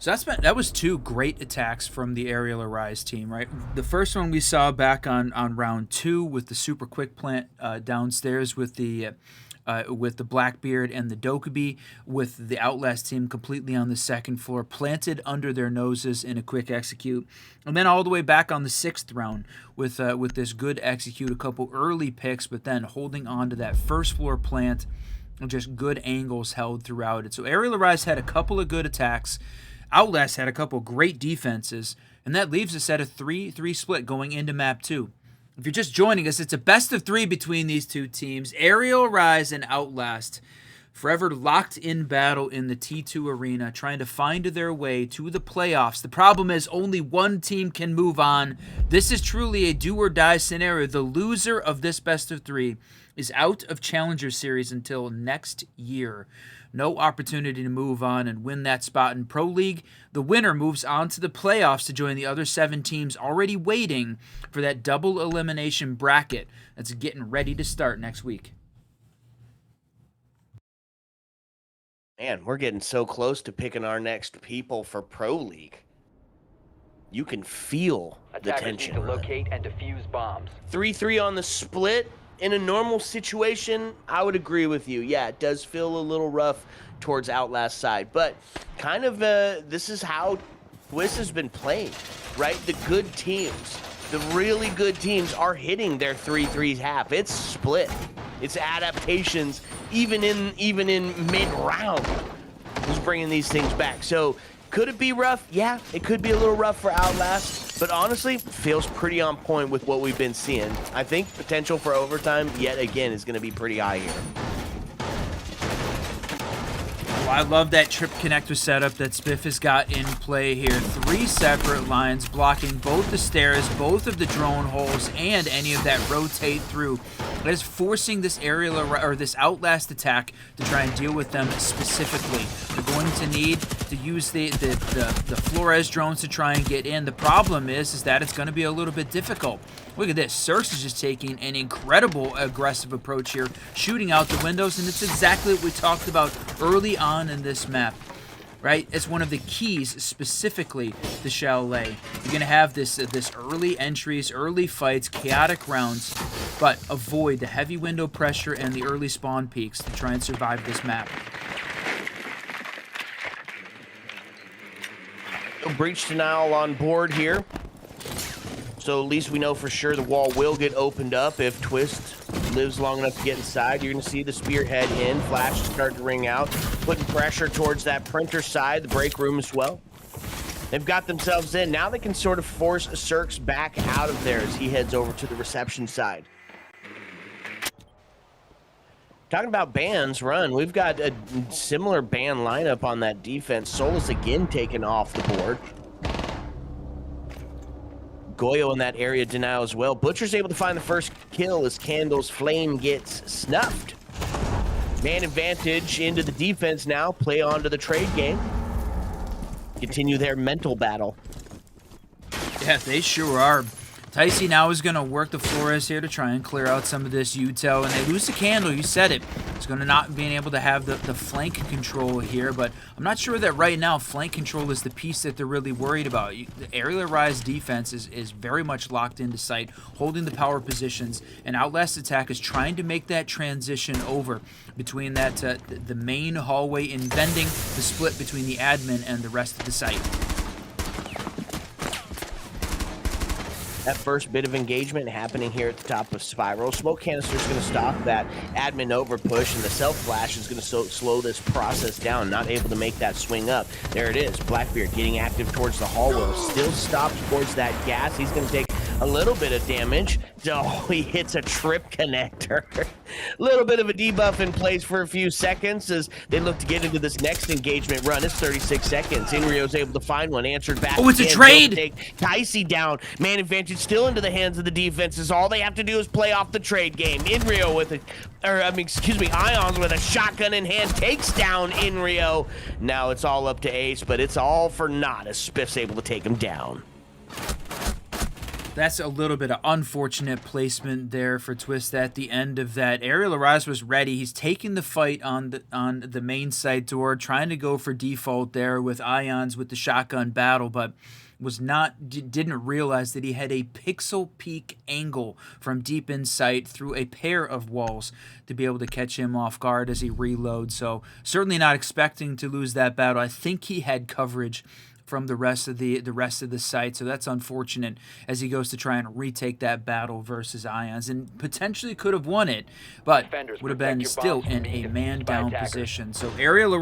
So that was 2 great attacks from the Arial Arise team, right? The first one we saw back on round 2 with the super quick plant downstairs with the Blackbeard and the Dokkaebi, with the Outlast team completely on the second floor, planted under their noses in a quick execute, and then all the way back on the 6th round with this good execute, a couple early picks, but then holding on to that first floor plant, and just good angles held throughout it. So Arial Arise had a couple of good attacks. Outlast had a couple great defenses, and that leaves us at a 3-3 split going into map 2. If you're just joining us, it's a best of 3 between these 2 teams. Arial Arise and Outlast forever locked in battle in the T2 arena, trying to find their way to the playoffs. The problem is only one team can move on. This is truly a do-or-die scenario. The loser of this best of 3 is out of Challenger Series until next year. No opportunity to move on and win that spot in Pro League. The winner moves on to the playoffs to join the other 7 teams already waiting for that double elimination bracket that's getting ready to start next week. Man, we're getting so close to picking our next people for Pro League. You can feel the Attackers tension. need to locate and defuse bombs. 3-3 on the split. In a normal situation, I would agree with you. Yeah, it does feel a little rough towards Outlast side, but kind of this is how Twist has been playing, right? The good teams, the really good teams are hitting their 3-3 half. It's split. It's adaptations, even in mid-round, who's bringing these things back. So could it be rough? Yeah, it could be a little rough for Outlast, but honestly, feels pretty on point with what we've been seeing. I think potential for overtime, yet again, is going to be pretty high here. Well, I love that trip connector setup that Spiff has got in play here. 3 separate lines blocking both the stairs, both of the drone holes, and any of that rotate through. That is forcing this Arial or this Outlast attack to try and deal with them specifically. They're going to need to use the Flores drones to try and get in. The problem is that it's going to be a little bit difficult. Look at this. Cirx is just taking an incredible aggressive approach here, shooting out the windows, and it's exactly what we talked about early on in this map. Right? It's one of the keys, specifically the Chalet. You're going to have this early entries, early fights, chaotic rounds, but avoid the heavy window pressure and the early spawn peaks to try and survive this map. Breach denial on board here. So at least we know for sure the wall will get opened up if Twist lives long enough to get inside. You're going to see the spearhead in, flashes start to ring out, putting pressure towards that printer side, the break room as well. They've got themselves in. Now they can sort of force Cirx back out of there as he heads over to the reception side. Talking about bans, Run, we've got a similar ban lineup on that defense. Solus again taken off the board. Goyo in that area denial as well. Butcher's able to find the first kill as Candle's flame gets snuffed. Man advantage into the defense now. Play on to the trade game. Continue their mental battle. Yeah, they sure are. Ticey now is going to work the Flores here to try and clear out some of this util, and they lose the Candle. You said it. It's going to not being able to have the flank control here, but I'm not sure that right now flank control is the piece that they're really worried about. The Arial Arise defense is very much locked into sight, holding the power positions, and Outlast attack is trying to make that transition over between that the main hallway and bending the split between the admin and the rest of the site. That first bit of engagement happening here at the top of Spiral. Smoke canister is going to stop that admin over push, and the self flash is going to slow this process down. Not able to make that swing up. There it is. Blackbeard getting active towards the hallway. Still stopped towards that gas. He's going to take a little bit of damage. Oh, he hits a trip connector. A little bit of a debuff in place for a few seconds as they look to get into this next engagement run. It's 36 seconds. Inrio's able to find one. Answered back. Oh, it's a trade! Take Ticey down. Man advantage still into the hands of the defenses. All they have to do is play off the trade game. Inrio with Ions with a shotgun in hand takes down Inrio. Now it's all up to Ace, but it's all for naught as Spiff's able to take him down. That's a little bit of unfortunate placement there for Twist at the end of that. Arial was ready. He's taking the fight on the main side door, trying to go for default there with Ions with the shotgun battle, but didn't realize that he had a pixel peak angle from deep in sight through a pair of walls to be able to catch him off guard as he reloads. So certainly not expecting to lose that battle. I think he had coverage from the rest of the site, so that's unfortunate as he goes to try and retake that battle versus Ions, and potentially could have won it, but would have been still in a man-down position. So Arial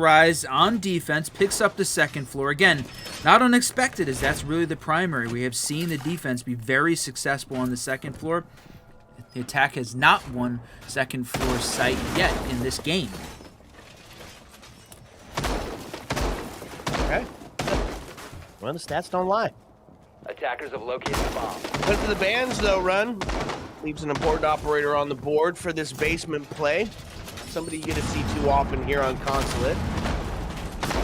on defense picks up the second floor. Again, not unexpected, as that's really the primary. We have seen the defense be very successful on the second floor. The attack has not won second floor site yet in this game. Okay. Well, the stats don't lie. Attackers have located the bomb. But for the bands, though, Run leaves an important operator on the board for this basement play. Somebody you get to see too often here on Consulate.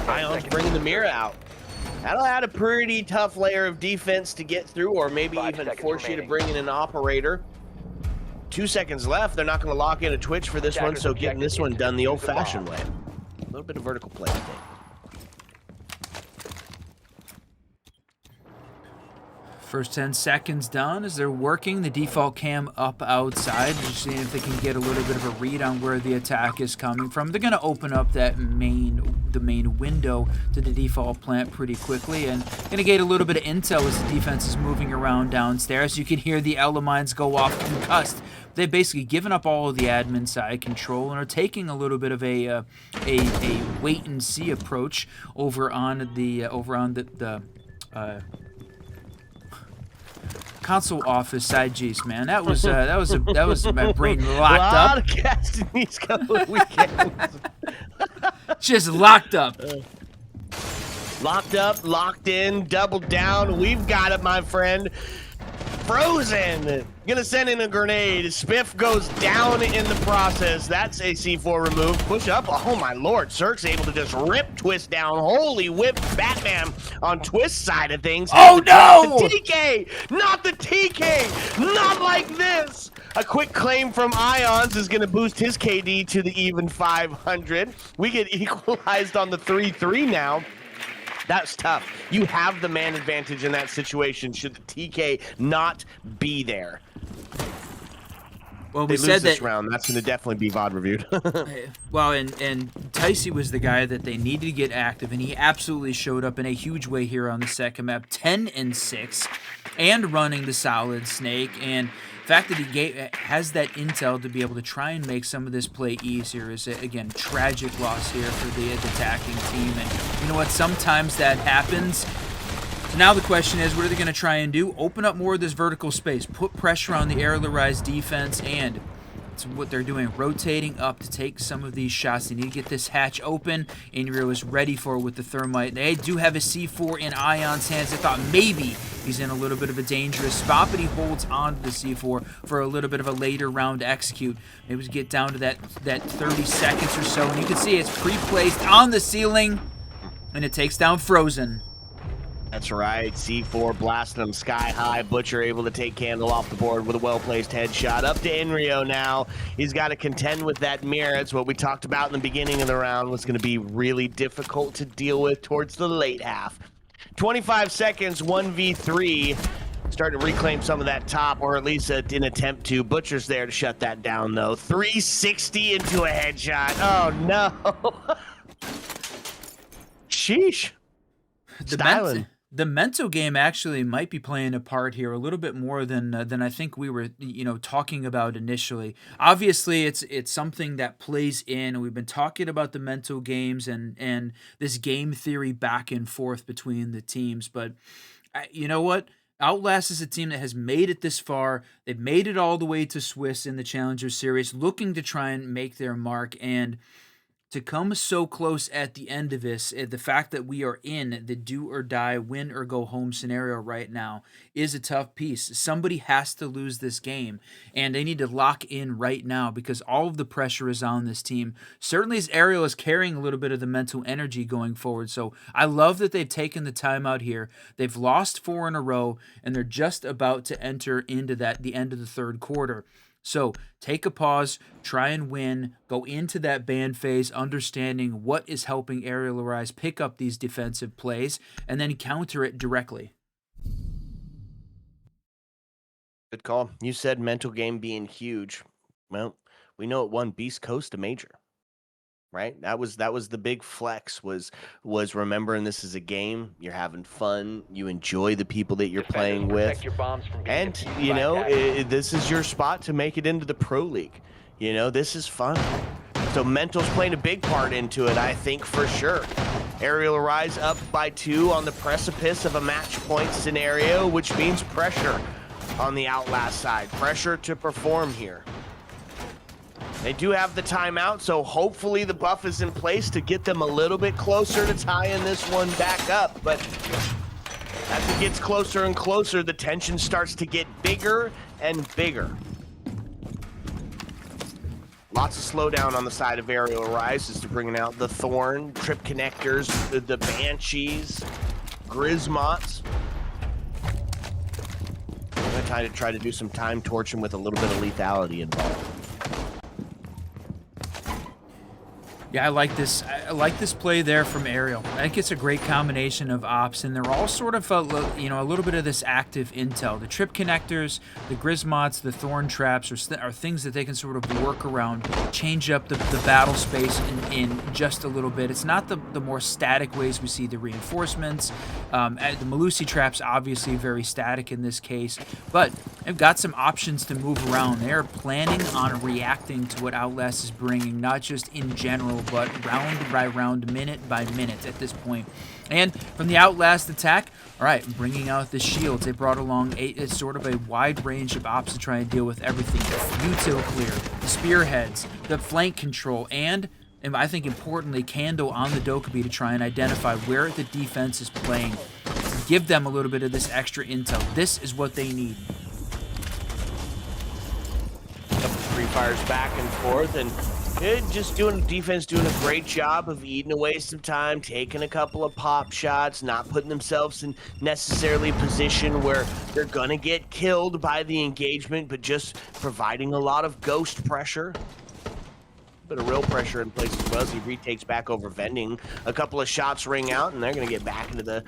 Ion's bringing the mirror out. That'll add a pretty tough layer of defense to get through, or maybe 5 even seconds force you to remaining. bring in an operator. 2 seconds left. They're not going to lock in a Twitch for this one, Attackers so getting this one done the objective is to old-fashioned defuse way. A little bit of vertical play, I think. First 10 seconds done as they're working the default cam up outside, just seeing if they can get a little bit of a read on where the attack is coming from. They're going to open up the main window to the default plant pretty quickly, and going to get a little bit of intel as the defense is moving around downstairs. You can hear the elements go off concussed. They've basically given up all of the admin side control and are taking a little bit of a wait and see approach over on the console office side. Jeez, man, that was my brain locked A up. lot of casting these couple of weekends. Just locked up. Locked up, locked in, doubled down. We've got it, my friend. Frozen. Gonna send in a grenade. Spiff goes down in the process. That's a C4 remove. Push up. Oh my lord. Cirque's able to just rip Twist down. Holy whip Batman on Twist's side of things. Oh no! The TK! Not the TK! Not like this! A quick claim from Ions is gonna boost his KD to the even 500. We get equalized on the 3-3 now. That's tough. You have the man advantage in that situation should the TK not be there. Well, They we lose said this that. round. That's going to definitely be VOD reviewed. Well, and Ticey was the guy that they needed to get active, and he absolutely showed up in a huge way here on the second map. 10-6, and running the solid snake, and the fact that he has that intel to be able to try and make some of this play easier is, again, tragic loss here for the attacking team. And you know what? Sometimes that happens. So now the question is, what are they going to try and do? Open up more of this vertical space, put pressure on the Arial defense, and it's what they're doing, rotating up to take some of these shots. They need to get this hatch open. Arial is ready for it with the thermite. They do have a C4 in Ion's hands. They thought maybe he's in a little bit of a dangerous spot, but he holds on to the C4 for a little bit of a later round to execute. Maybe we get down to that 30 seconds or so, and you can see it's pre-placed on the ceiling, and it takes down Frozen. That's right. C4 blasting him sky high. Butcher able to take Candle off the board with a well-placed headshot. Up to Enrio now. He's got to contend with that mirror. It's what we talked about in the beginning of the round was going to be really difficult to deal with towards the late half. 25 seconds, 1v3. Starting to reclaim some of that top, or at least an attempt to. Butcher's there to shut that down, though. 360 into a headshot. Oh, no. Sheesh. The mental game actually might be playing a part here a little bit more than I think we were, talking about initially. Obviously, it's something that plays in, and we've been talking about the mental games and this game theory back and forth between the teams. But you know what? Outlast is a team that has made it this far. They've made it all the way to Swiss in the Challenger Series, looking to try and make their mark. And to come so close at the end of this, the fact that we are in the do or die, win or go home scenario right now is a tough piece. Somebody has to lose this game, and they need to lock in right now because all of the pressure is on this team. Certainly as Arial is carrying a little bit of the mental energy going forward. So I love that they've taken the time out here. They've lost 4 in a row, and they're just about to enter into the end of the third quarter. So take a pause, try and win, go into that ban phase, understanding what is helping Arial Arise pick up these defensive plays, and then counter it directly. Good call. You said mental game being huge. Well, we know it won Beast Coast a major, right? That was the big flex was remembering this is a game. You're having fun. You enjoy the people that you're playing with. Protect your bombs from being And, defused you by know, attackers. this is your spot to make it into the Pro League. You know, this is fun. So mental's playing a big part into it, I think, for sure. Arial Arise up by 2 on the precipice of a match point scenario, which means pressure on the Outlast side. Pressure to perform here. They do have the timeout, so hopefully the buff is in place to get them a little bit closer to tying this one back up. But as it gets closer and closer, the tension starts to get bigger and bigger. Lots of slowdown on the side of Arial Arise as they're bringing out the Thorn, Trip Connectors, the Banshees, Grismots. I'm going to try to do some time torching with a little bit of lethality involved. Yeah, I like this. I like this play there from Arial. I think it's a great combination of ops, and they're all sort of, a little bit of this active intel. The trip connectors, the Grismots, the thorn traps are things that they can sort of work around, change up the battle space in just a little bit. It's not the more static ways we see the reinforcements. The Melusi traps obviously very static in this case, but they've got some options to move around. They're planning on reacting to what Outlast is bringing, not just in general, but round by round, minute by minute at this point. And from the Outlast attack, all right, bringing out the shields. They brought along it's sort of a wide range of ops to try and deal with everything. Util clear, the spearheads, the flank control, and I think importantly, Candle on the Dokkaebi to try and identify where the defense is playing. Give them a little bit of this extra intel. This is what they need. Couple free fires back and forth, and just defense doing a great job of eating away some time, taking a couple of pop shots, not putting themselves in necessarily a position where they're gonna get killed by the engagement, but just providing a lot of ghost pressure. Bit of real pressure in place as well as he retakes back over vending. A couple of shots ring out, and they're gonna get back into the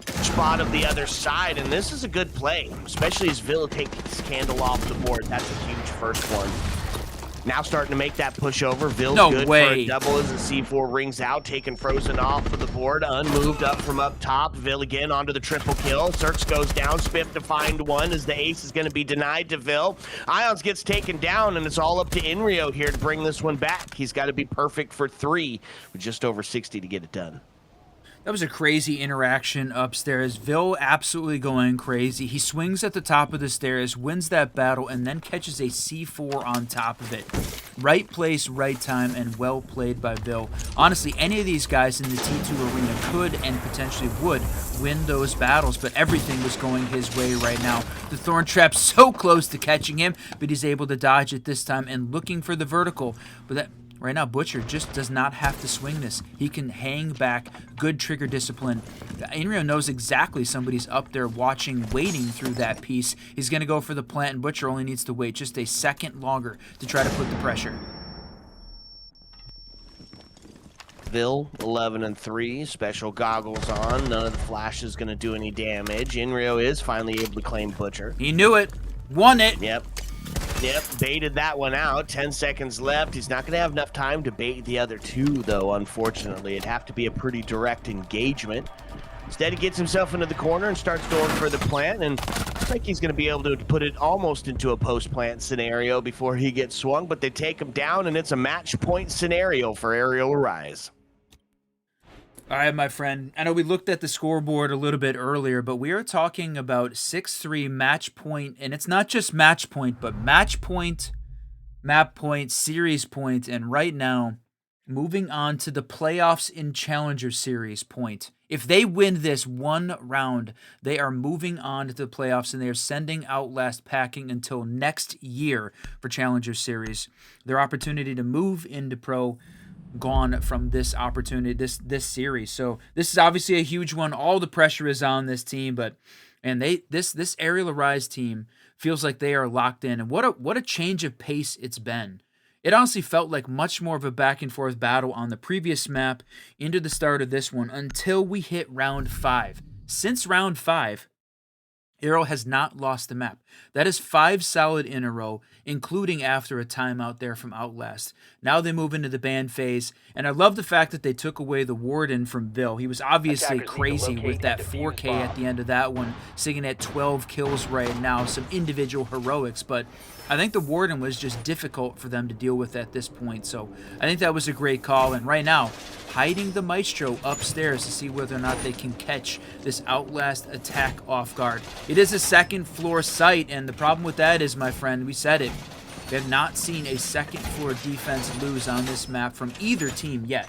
spot of the other side, and this is a good play, especially as Villa takes Candle off the board. That's a huge first one. Now starting to make that push over. Ville's good for a double as the C4 rings out, taking Frozen off of the board, unmoved up from up top. Ville again onto the triple kill. Cirx goes down, Spiff to find one as the ace is going to be denied to Ville. Ions gets taken down, and it's all up to Inrio here to bring this one back. He's got to be perfect for 3 with just over 60 to get it done. That was a crazy interaction upstairs. Vil absolutely going crazy. He swings at the top of the stairs, wins that battle, and then catches a C4 on top of it. Right place, right time, and well played by Vil. Honestly, any of these guys in the T2 arena could and potentially would win those battles, but everything was going his way right now. The Thorn Trap's so close to catching him, but he's able to dodge it this time and looking for the vertical. But that... Right now, Butcher just does not have to swing this. He can hang back, good trigger discipline. Inrio knows exactly somebody's up there watching, waiting through that piece. He's going to go for the plant, and Butcher only needs to wait just a second longer to try to put the pressure. Vil, 11 and 3, special goggles on. None of the flash is going to do any damage. Inrio is finally able to claim Butcher. He knew it. Won it. Yep, baited that one out. 10 seconds left. He's not going to have enough time to bait the other 2, though, unfortunately. It'd have to be a pretty direct engagement. Instead, he gets himself into the corner and starts going for the plant, and looks like he's going to be able to put it almost into a post-plant scenario before he gets swung, but they take him down, and it's a match point scenario for Arial Arise. All right, my friend. I know we looked at the scoreboard a little bit earlier, but we are talking about 6-3 match point, and it's not just match point, but match point, map point, series point, and right now, moving on to the playoffs in Challenger Series point. If they win this one round, they are moving on to the playoffs, and they are sending Outlast packing until next year for Challenger Series. Their opportunity to move into pro gone from this opportunity, this series. So this is obviously a huge one. All the pressure is on this team, but this Arial Arise team feels like they are locked in. And what a change of pace it's been. It honestly felt like much more of a back and forth battle on the previous map into the start of this one until we hit round 5. Since round 5, Arial has not lost the map. That is 5 solid in a row, including after a timeout there from Outlast. Now they move into the ban phase, and I love the fact that they took away the Warden from Vil. He was obviously crazy with that 4K at the end of that one, sitting at 12 kills right now, some individual heroics, but I think the Warden was just difficult for them to deal with at this point, so I think that was a great call, and right now, hiding the Maestro upstairs to see whether or not they can catch this Outlast attack off guard. It is a second floor site, and the problem with that is, my friend, we said it, we have not seen a second floor defense lose on this map from either team yet.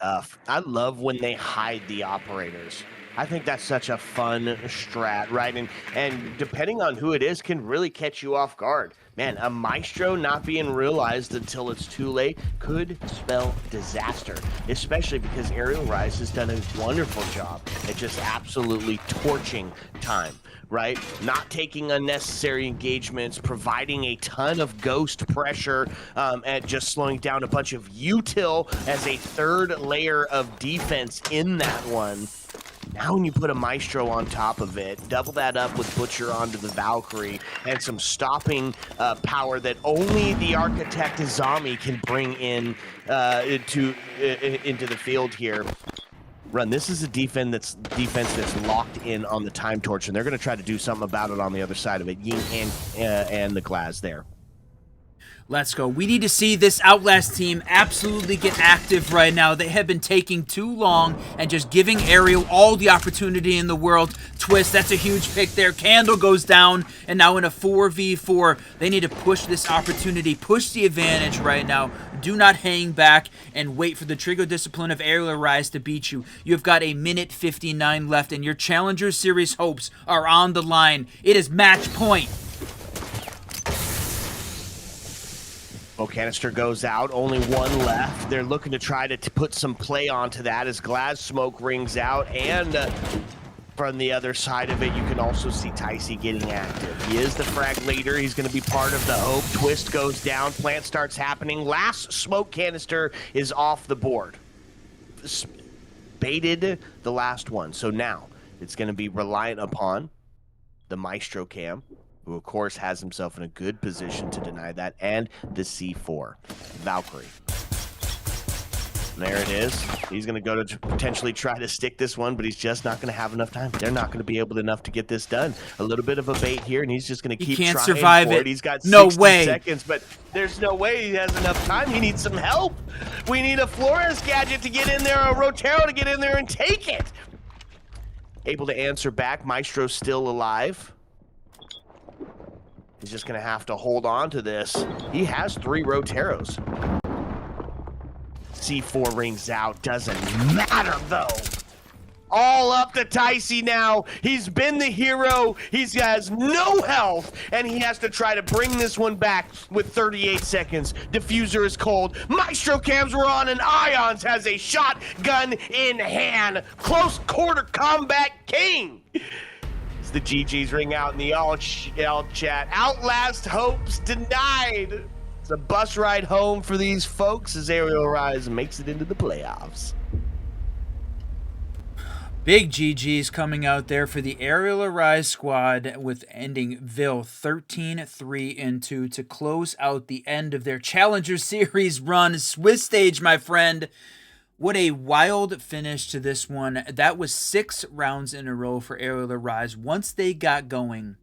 I love when they hide the operators. I think that's such a fun strat, right? And depending on who it is, can really catch you off guard. Man, a Maestro not being realized until it's too late could spell disaster, especially because Arial Rise has done a wonderful job at just absolutely torching time, right? Not taking unnecessary engagements, providing a ton of ghost pressure, and just slowing down a bunch of util as a third layer of defense in that one. Now when you put a Maestro on top of it, double that up with Butcher onto the Valkyrie, and some stopping power that only the Architect Azami can bring in into the field here. Run, this is a defense that's locked in on the time torch, and they're going to try to do something about it on the other side of it. Ying and the Glass there. Let's go. We need to see this Outlast team absolutely get active right now. They have been taking too long and just giving Arial all the opportunity in the world. Twist, that's a huge pick there. Candle goes down, and now in a 4v4, they need to push this opportunity, push the advantage right now. Do not hang back and wait for the trigger discipline of Arial Rise to beat you. You've got a minute 59 left, and your Challenger Series hopes are on the line. It is match point. Canister goes out, only one left. They're looking to try to put some play onto that as Glass smoke rings out, and from the other side of it, you can also see Ticey getting active. He is the frag leader. He's going to be part of the hope. Twist goes down. Plant starts happening. Last smoke canister is off the board. Baited the last one. So now it's going to be reliant upon the Maestro cam, who of course has himself in a good position to deny that, and the C4 Valkyrie. And there it is. He's going to go to potentially try to stick this one, but he's just not going to have enough time. They're not going to be able enough to get this done. A little bit of a bait here, and he's just going to keep trying survive for it. He's got no 60 way. seconds, but there's no way he has enough time. He needs some help. We need a Flores gadget to get in there, a Rotero to get in there and take it. Able to answer back. Maestro's still alive. He's just going to have to hold on to this. He has 3 Roteros. C4 rings out. Doesn't matter, though. All up to Ticey now. He's been the hero. He has no health, and he has to try to bring this one back with 38 seconds. Diffuser is cold. Maestro cams were on, and Ions has a shotgun in hand. Close quarter combat king. The GGs ring out in the all chat. Outlast hopes denied. It's a bus ride home for these folks as Arial Rise makes it into the playoffs. Big GGs coming out there for the Arial Rise squad, with ending Vil 13-3-2 to close out the end of their Challenger Series run. Swiss stage, my friend. What a wild finish to this one. That was 6 rounds in a row for Arial Rise. Once they got going,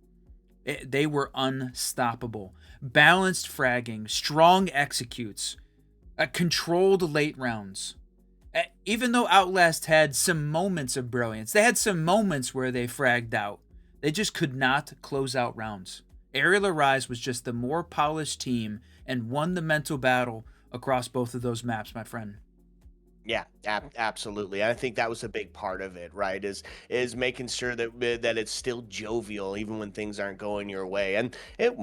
they were unstoppable. Balanced fragging, strong executes, controlled late rounds. Even though Outlast had some moments of brilliance, they had some moments where they fragged out, they just could not close out rounds. Arial Rise was just the more polished team and won the mental battle across both of those maps, my friend. Yeah, absolutely. I think that was a big part of it, right? Is making sure that it's still jovial even when things aren't going your way, and it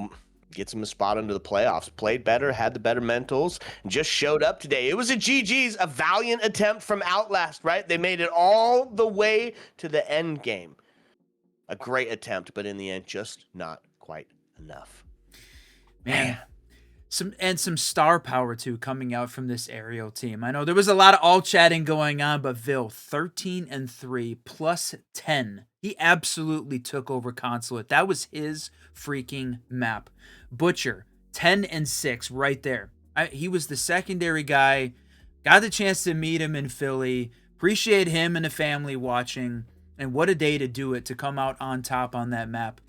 gets them a spot into the playoffs. Played better, had the better mentals, and just showed up today. It was a GG's, a valiant attempt from Outlast, right? They made it all the way to the end game. A great attempt, but in the end, just not quite enough. Man. Some star power too coming out from this Arial team. I know there was a lot of all chatting going on, but Vil 13-3 plus 10. He absolutely took over Consulate. That was his freaking map. Butcher 10-6 right there. He was the secondary guy. Got the chance to meet him in Philly. Appreciate him and the family watching. And what a day to do it, to come out on top on that map.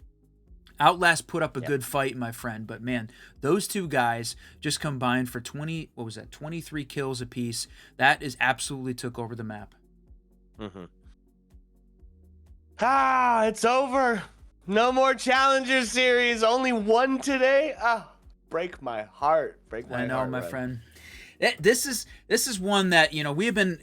Outlast put up a good fight, my friend, but man, those two guys just combined for 23 kills apiece. That is absolutely took over the map. It's over. No more Challenger series. Only one today. Break my heart. Break my heart. I know, my Ryan. friend. This is one that, we have been.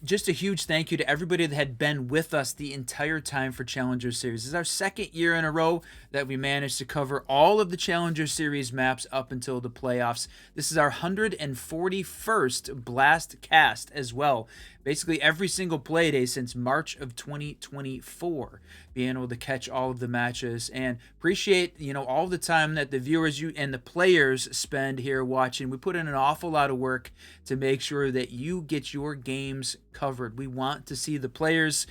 Just a huge thank you to everybody that had been with us the entire time for Challenger Series. This is our second year in a row that we managed to cover all of the Challenger Series maps up until the playoffs. This is our 141st Blast cast as well. Basically every single play day since March of 2024, being able to catch all of the matches, and appreciate all the time that the viewers and the players spend here watching. We put in an awful lot of work to make sure that you get your games covered. We want to see the players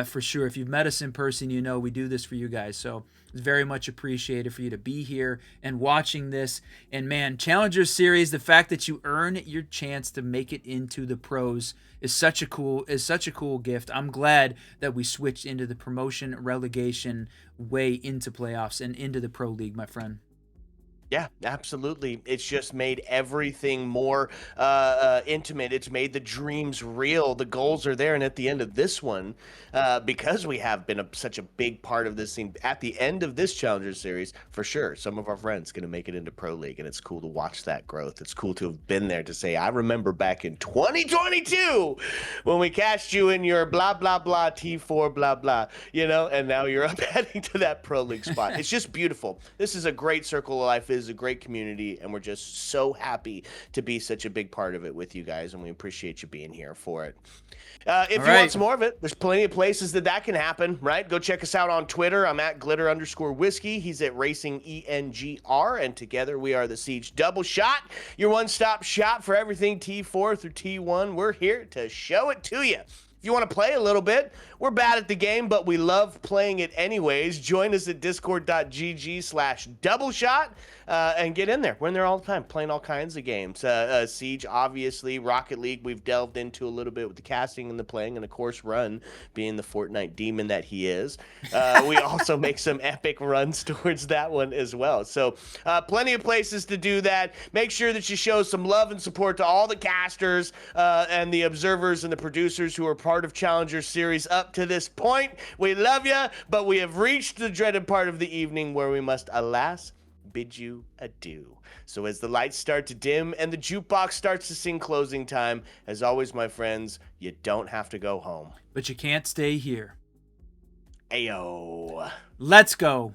for sure. If you've met us in person, we do this for you guys. So it's very much appreciated for you to be here and watching this. And man, Challenger Series, the fact that you earn your chance to make it into the pros is such a cool gift. I'm glad that we switched into the promotion relegation way into playoffs and into the pro league, my friend. Yeah, absolutely. It's just made everything more intimate. It's made the dreams real. The goals are there. And at the end of this one, because we have been such a big part of this thing, at the end of this Challenger Series, for sure, some of our friends going to make it into Pro League. And it's cool to watch that growth. It's cool to have been there to say, I remember back in 2022 when we cashed you in your blah, blah, blah, T4, blah, blah, and now you're up heading to that Pro League spot. It's just beautiful. This is a great circle of life. Is a great community, and we're just so happy to be such a big part of it with you guys, and we appreciate you being here for it. If you want some more of it, there's plenty of places that can happen, right? Go check us out on Twitter. I'm at glitter_whiskey. He's at racingengr, and together we are the Siege Double Shot, your one-stop shop for everything T4 through T1. We're here to show it to you. If you want to play a little bit, we're bad at the game, but we love playing it anyways. Join us at discord.gg/doubleshot and get in there. We're in there all the time, playing all kinds of games. Siege, obviously, Rocket League, we've delved into a little bit with the casting and the playing, and of course, Run, being the Fortnite demon that he is. We also make some epic runs towards that one as well. So plenty of places to do that. Make sure that you show some love and support to all the casters and the observers and the producers who are part of Challenger Series up to this point. We love you, but we have reached the dreaded part of the evening where we must, alas, bid you adieu. So as the lights start to dim and the jukebox starts to sing closing time, as always, my friends, you don't have to go home. But you can't stay here. Ayo. Let's go.